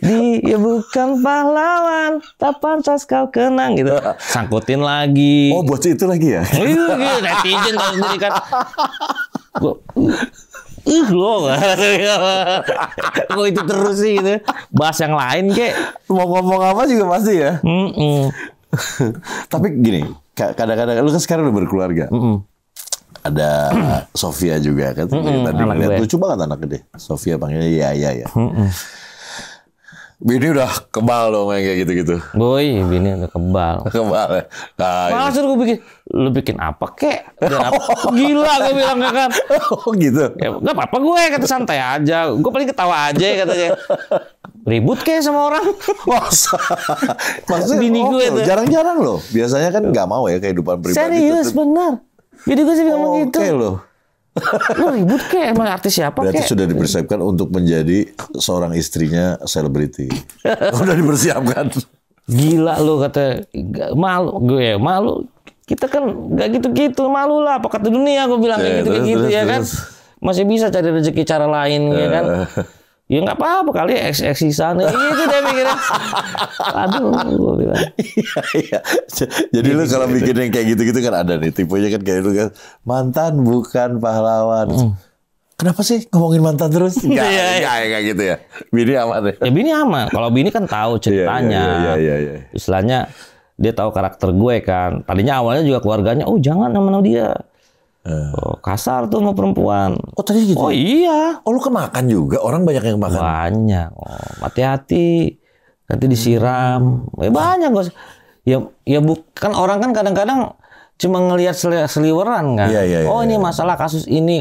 Dia bukan pahlawan, tak pantas kau kenang gitu. Sangkutin lagi. Oh, buat itu lagi ya? Iya, netizen tahu sendiri kan. Loh, kok itu terus sih gitu. Bahas yang lain kek. Mau ngomong apa juga pasti ya. Tapi gini, kadang-kadang lu kan sekarang udah berkeluarga. Ada Sofia juga kan. Tadi ngeliat lucu banget anaknya deh. Sofia panggilnya ya. Bini udah kebal dong kayak gitu-gitu. Boy, bini udah kebal. Kebal ya. Nah, maksud gue lu bikin apa kek? Gila gue bilang kan. Oh gitu. Ya, gak apa-apa gue kata santai aja. Gue paling ketawa aja katanya. Ribut kek sama orang. Maksudnya bini gue itu. Jarang-jarang loh. Biasanya kan nggak mau ya kehidupan pribadi. Serius benar. Bini gue sih ngomong gitu. Oke loh. Lu ribut kek emang artis siapa kek? Berarti sudah dipersiapkan untuk menjadi seorang istrinya selebriti. Udah dipersiapkan. Gila lu kata malu gue malu. Kita kan nggak gitu-gitu malu lah. Apa kata dunia gue bilang kayak gitu ya kan. Masih bisa cari rezeki cara lain ya kan. Ya nggak apa-apa kali eksisan gitu deh mikirnya. Aduh, gue bilang. Iya. Jadi lu kalau bikin yang kayak gitu-gitu kan ada nih tipenya kan kayak lu kan mantan bukan pahlawan. Kenapa sih ngomongin mantan terus? Enggak gitu ya. Bini aman ya. Ya bini aman. Kalau bini kan tahu ceritanya. Iya. Istilahnya dia tahu karakter gue kan. Tadinya awalnya juga keluarganya, oh jangan sama dia. Oh, kasar tuh sama perempuan. Oh tadi gitu? Oh iya. Oh lu kemakan juga? Orang banyak yang makan? Banyak. Oh, hati-hati. Nanti disiram. Banyak bos. Ya bukan orang kan kadang-kadang cuma ngelihat seliweran kan. Iya, ini masalah kasus ini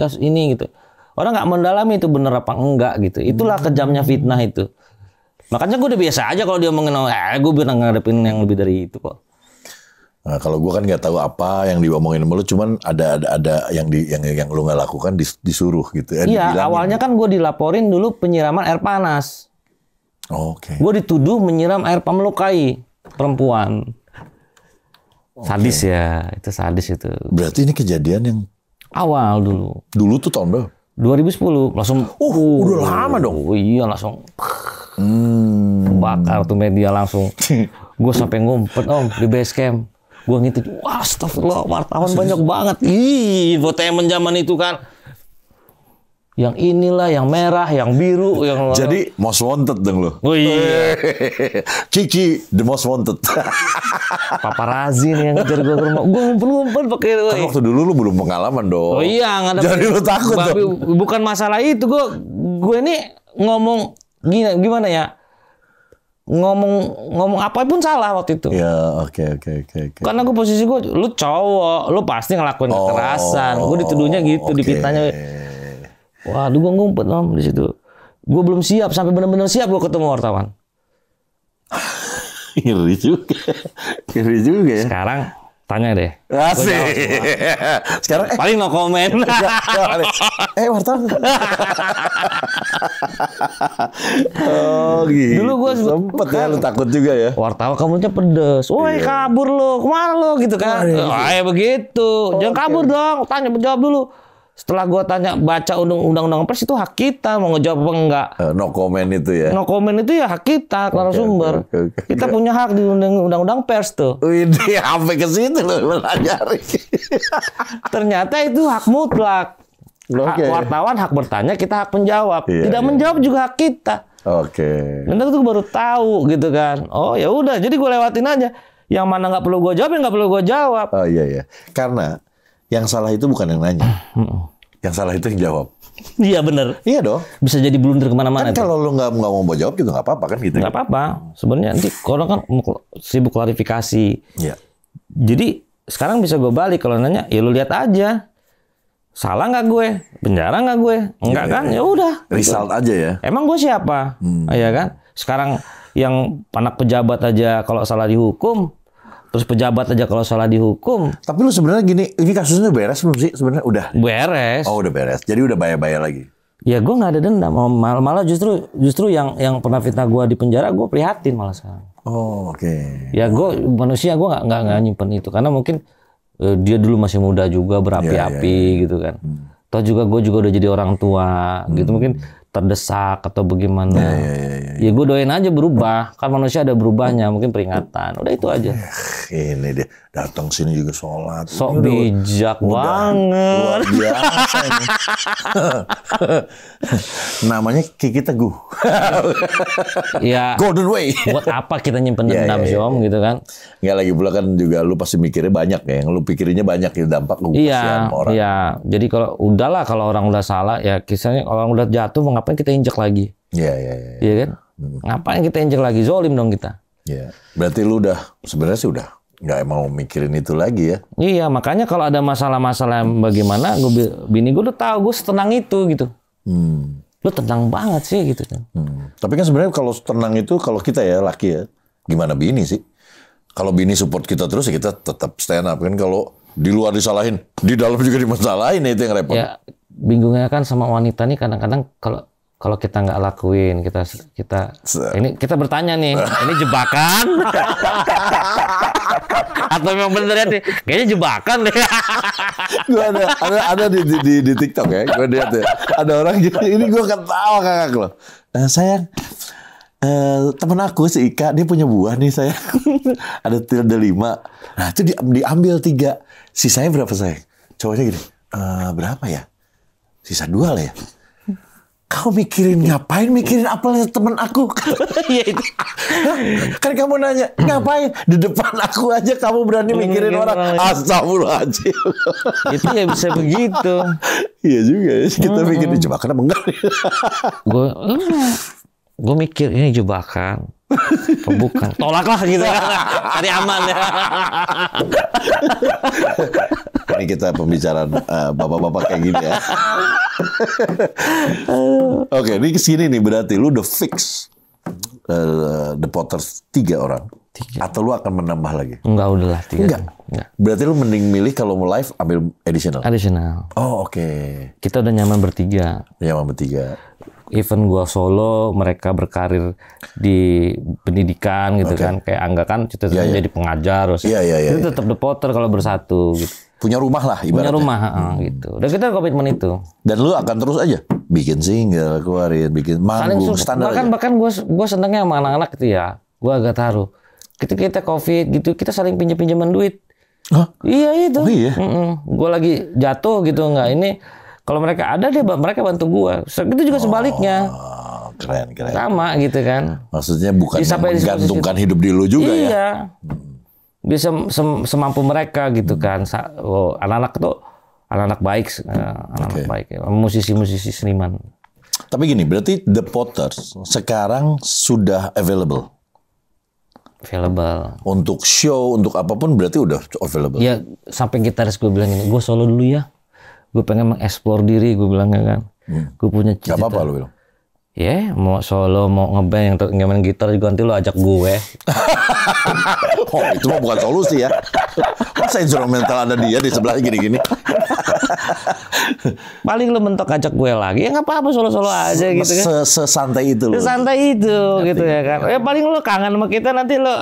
gitu. Orang nggak mendalami itu bener apa enggak gitu. Itulah kejamnya fitnah itu. Makanya gue udah biasa aja kalau dia ngomongin, gue biar ngadepin yang lebih dari itu kok. Nah, kalau gue kan nggak tahu apa yang diomongin sama lu, cuman ada yang lu nggak lakukan disuruh gitu ya. Iya, awalnya kan gue dilaporin dulu penyiraman air panas. Oke. Gue dituduh menyiram air melukai perempuan. Sadis ya, itu sadis itu. Berarti ini kejadian yang awal dulu. Dulu tuh tahun berapa? 2010 langsung. Udah lama dong. Iya langsung. Bakar tuh media langsung. Gue sampai ngumpet di base camp. Gue ngintip, wah astagfirullah wartawan banyak banget. Infotainment zaman itu kan. Yang inilah, yang merah, yang biru. Jadi most wanted dong lo. Oh iya. Kiki, the most wanted. Paparazzi nih yang ngejar gue ke rumah. Gue ngumpet-ngumpet pakai. Kan waktu dulu lu belum pengalaman dong. Oh iya. Jadi lu takut dong. Bukan masalah itu. Gue ini ngomong gimana ya. Ngomong apapun salah waktu itu. Ya, oke. Karena posisi gue, lu cowok, lu pasti ngelakuin kekerasan. Gue dituduhnya gitu, dipitanya. Waduh, gue ngumpet di situ. Gue belum siap, sampai benar-benar siap gue ketemu wartawan. Ngeri juga ya. Sekarang tanya deh. Asik. Sekarang paling no comment. wartawan. Oh gitu. Dulu gue sempet ya lu takut juga ya. Wartawan kamunya pedes. Woi kabur lo, kemana lo gitu kan. Begitu. Jangan kabur dong, tanya jawab dulu. Setelah gue tanya baca undang-undang pers itu hak kita mau ngejawab apa enggak. No comment itu ya. No comment itu ya hak kita narasumber. Kita punya hak di undang-undang pers tuh. Wih, sampai ke situ loh nyari. Ternyata itu hak mutlak. Hak wartawan hak bertanya, kita hak menjawab. Tidak menjawab juga hak kita. Dan itu baru tahu gitu kan. Oh ya udah, jadi gue lewatin aja. Yang mana nggak perlu gue jawab, yang nggak perlu gue jawab. Oh iya. Karena yang salah itu bukan yang nanya. Yang salah itu yang jawab. Iya benar. Iya dong. Bisa jadi blunder kemana-mana. Kan kalau lu nggak mau jawab juga nggak apa-apa kan gitu. Nggak apa-apa. Sebenarnya nanti orang kan sibuk klarifikasi. Iya. Jadi sekarang bisa gue balik kalau nanya, ya lu lihat aja. Salah nggak gue? Penjara nggak gue? Enggak kan? Ya udah. Result aja ya. Emang gue siapa? Iya kan? Sekarang yang anak pejabat aja kalau salah dihukum. Terus pejabat aja kalau salah dihukum. Tapi lu sebenarnya gini, ini kasusnya beres belum sih sebenarnya? Udah. Beres. Oh udah beres. Jadi udah bayar-bayar lagi. Ya gue nggak ada dendam. Malah justru yang pernah fitnah gue di penjara gue prihatin malah sekarang. Oh oke. Ya gue manusia gue nggak nyimpen itu karena mungkin dia dulu masih muda juga berapi-api gitu kan. Toh juga gue juga udah jadi orang tua gitu mungkin terdesak atau bagaimana. Ya gue doain aja berubah. Kan manusia ada berubahnya, mungkin peringatan. Udah itu aja. Ini dia datang sini juga sholat. Sok bijak banget. Luar biasa ini. Namanya Kiki Teguh. Ya. Golden Way. Buat apa kita nyimpen dendam sih Om gitu kan? Nggak lagi pula kan juga lu pasti mikirnya banyak ya. Yang lu pikirinnya banyak ya dampak lu kasihan sama orang. Iya. Jadi kalau orang udah salah ya kisahnya orang udah jatuh mau ngapain kita injek lagi? Iya. Iya kan? Ngapain kita injek lagi? Zolim dong kita. Iya. Berarti lu udah sebenarnya sih udah nggak mau mikirin itu lagi ya? Iya. Makanya kalau ada masalah-masalah bagaimana, bini gue udah tahu gue setenang itu gitu. Lu tenang banget sih gitu kan. Tapi kan sebenarnya kalau tenang itu kalau kita ya laki ya, gimana bini sih? Kalau bini support kita terus ya kita tetap stand up kan. Kalau di luar disalahin, di dalam juga dimasalahin ya itu yang repot. Ya bingungnya kan sama wanita nih kadang-kadang kalau kita nggak lakuin kita ini kita bertanya nih ini jebakan atau memang bener ya kayaknya jebakan deh. Gue ada di TikTok ya, gue lihat ya ada orang gitu ini gue ketawa kakak loh. Sayang, temen aku si Ika dia punya buah nih sayang. ada 5. Nah itu diambil 3. Sisanya berapa sayang? Cowoknya gini, berapa ya? Sisa 2 lah ya. Kau ngapain mikirin apelnya temen aku? Iya itu. Kan kamu nanya, ngapain? Di depan aku aja kamu berani mikirin orang. Astagfirullahaladzim. Itu ya bisa begitu. Iya juga ya, kita mikirin jebakan apa enggak? Gue mikir ini jebakan. Bukan. Tolaklah gitu kan. Cari aman ya. Ini kita pembicaraan bapak-bapak kayak gini ya. Oke, ini kesini nih berarti lu udah fix The Potters 3 orang. 3. Atau lu akan menambah lagi? Enggak, udahlah 3. Enggak. Berarti lu mending milih kalau mau live ambil additional? Additional. Oh oke. Kita udah nyaman bertiga. Even gua solo, mereka berkarir di pendidikan gitu kan. Kayak Angga kan cita-citanya jadi pengajar. Itu tetap The Potter kalau bersatu gitu. Punya rumah lah ibaratnya. Punya rumah gitu. Dan kita komitmen itu. Dan lu akan terus aja bikin single, keluarin, bikin manggung standar bahkan gua senengnya sama anak-anak gitu ya. Gua agak taruh. Kita Covid gitu, kita saling pinjam-pinjaman duit. Hah? Iya itu. Oh iya. Gua lagi jatuh gitu nggak ini. Kalau mereka ada mereka bantu gua. Itu juga sebaliknya. Keren. Sama gitu kan. Maksudnya bukan menggantungkan hidup di lu juga ya. Iya. Bisa semampu mereka gitu kan. Anak-anak tuh anak-anak baik, baik ya. Musisi-musisi seniman. Tapi gini, berarti The Potters sekarang sudah available. Untuk show, untuk apapun berarti udah available. Ya, sampai gitaris gue bilang ini, gue solo dulu ya. Gue pengen mengeksplor diri, gue bilangnya kan. Gue punya cita. Gak apa-apa lu bilang. Ya, mau solo, mau ngeband, yang main gitar juga nanti lo ajak gue. Oh, itu mah bukan solusi ya. Masa instrumental ada dia di sebelah gini-gini. Paling lo mentok ajak gue lagi, ya nggak apa-apa solo-solo aja gitu kan. Sesantai itu loh. Sesantai itu gitu ya kan. Ya paling lo kangen sama kita nanti lo,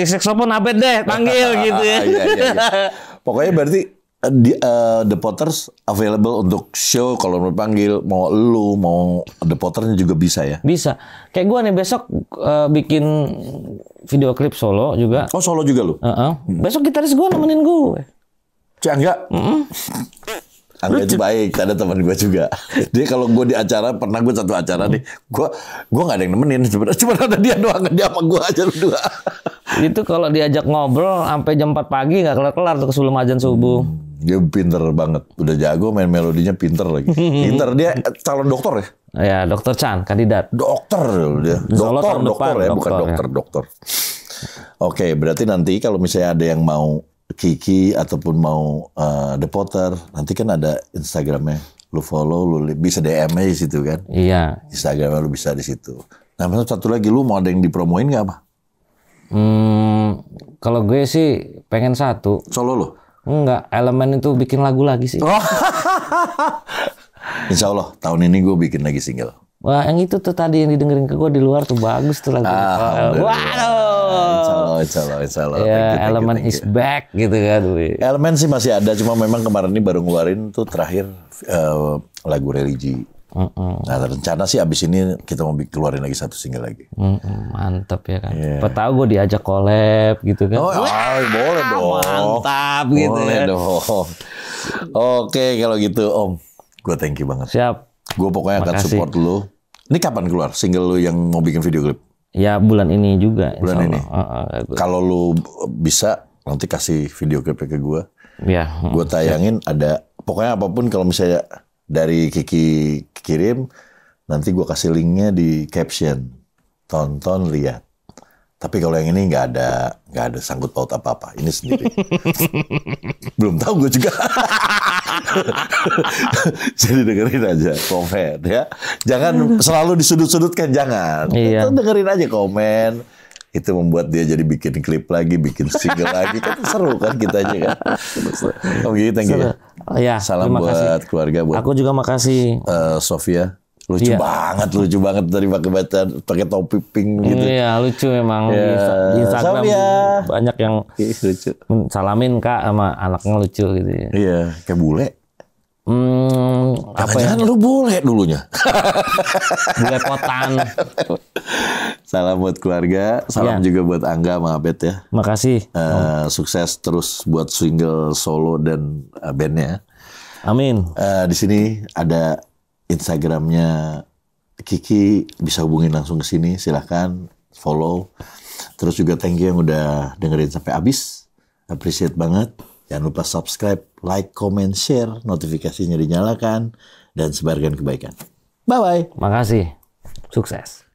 saksofon Abed deh, panggil gitu ya. Iya. Pokoknya berarti The Potters available untuk show kalau mau panggil, mau lu, mau The Pottersnya juga bisa ya? Bisa. Kayak gue nih besok bikin video klip solo juga. Oh solo juga lu? Besok gitaris gue nemenin gue. Angga? Angga itu baik, ada teman gue juga. Dia kalau gue di acara, pernah gue satu acara nih, gue nggak ada yang nemenin, cuma ada dia doang, dia sama gue aja berdua. Itu kalau diajak ngobrol sampai jam 4 pagi nggak kelar-kelar tuh sebelum azan subuh. Dia pinter banget, udah jago main melodinya, pinter lagi. Pinter, dia calon dokter ya? Ya, Dokter Chan, kandidat. Dokter dia, dokter ya, bukan dokter. Oke, berarti nanti kalau misalnya ada yang mau Kiki ataupun mau The Potter, nanti kan ada Instagramnya, lu follow, lu bisa DM aja di situ kan? Iya. Instagramnya lu bisa di situ. Nah, satu lagi, lu mau ada yang dipromoin nggak apa? Kalau gue sih pengen satu. Solo lu? Enggak, Elemen itu bikin lagu lagi sih. Oh. Insya Allah tahun ini gue bikin lagi single. Wah, yang itu tuh tadi yang didengerin ke gue di luar tuh bagus tuh lagu. Waduh. Insya Allah. Ya, Elemen is back gitu kan. Elemen sih masih ada, cuma memang kemarin ini baru ngeluarin tuh terakhir lagu religi. Nah, rencana sih abis ini kita mau keluarin lagi satu single lagi. Mantap ya kan. Tahu gue diajak collab gitu kan. Boleh dong. Mantap gitu. Boleh dong. Oke, kalau gitu Om, gue thank you banget. Siap. Gue pokoknya akan support lu. Ini kapan keluar single lu yang mau bikin video klip? Ya bulan ini juga. Bulan ini. Kalau lu bisa nanti kasih video klipnya ke gue. Ya. Gue tayangin ada. Pokoknya apapun kalau misalnya dari Kiki kirim, nanti gue kasih linknya di caption. Tonton, lihat. Tapi kalau yang ini nggak ada sangkut paut apa-apa. Ini sendiri. Belum tahu gue juga. Jadi dengerin aja, komen ya. Jangan selalu disudut-sudutkan, jangan. Iya. Dengerin aja komen. Itu membuat dia jadi bikin klip lagi, bikin single lagi. Kan seru kan kitanya kan. Oke, thank you. Ya, salam buat kasih. Keluarga. Buat aku juga makasih. Sofia. Lucu banget tadi pakai topi pink gitu. Iya, lucu memang di Instagram. Banyak yang lucu. Salamin Kak sama anaknya lucu gitu ya. Iya, kayak bule. Apa ya? Lu bule dulunya. Bule potan. Salam buat keluarga, salam juga buat Angga sama Abed ya. Makasih. Sukses terus buat single solo dan bandnya. Amin. Di sini ada Instagramnya Kiki, bisa hubungin langsung ke sini, silahkan follow. Terus juga thank you yang udah dengerin sampai habis, appreciate banget. Jangan lupa subscribe, like, comment, share, notifikasinya dinyalakan, dan sebarkan kebaikan. Bye-bye. Makasih, sukses.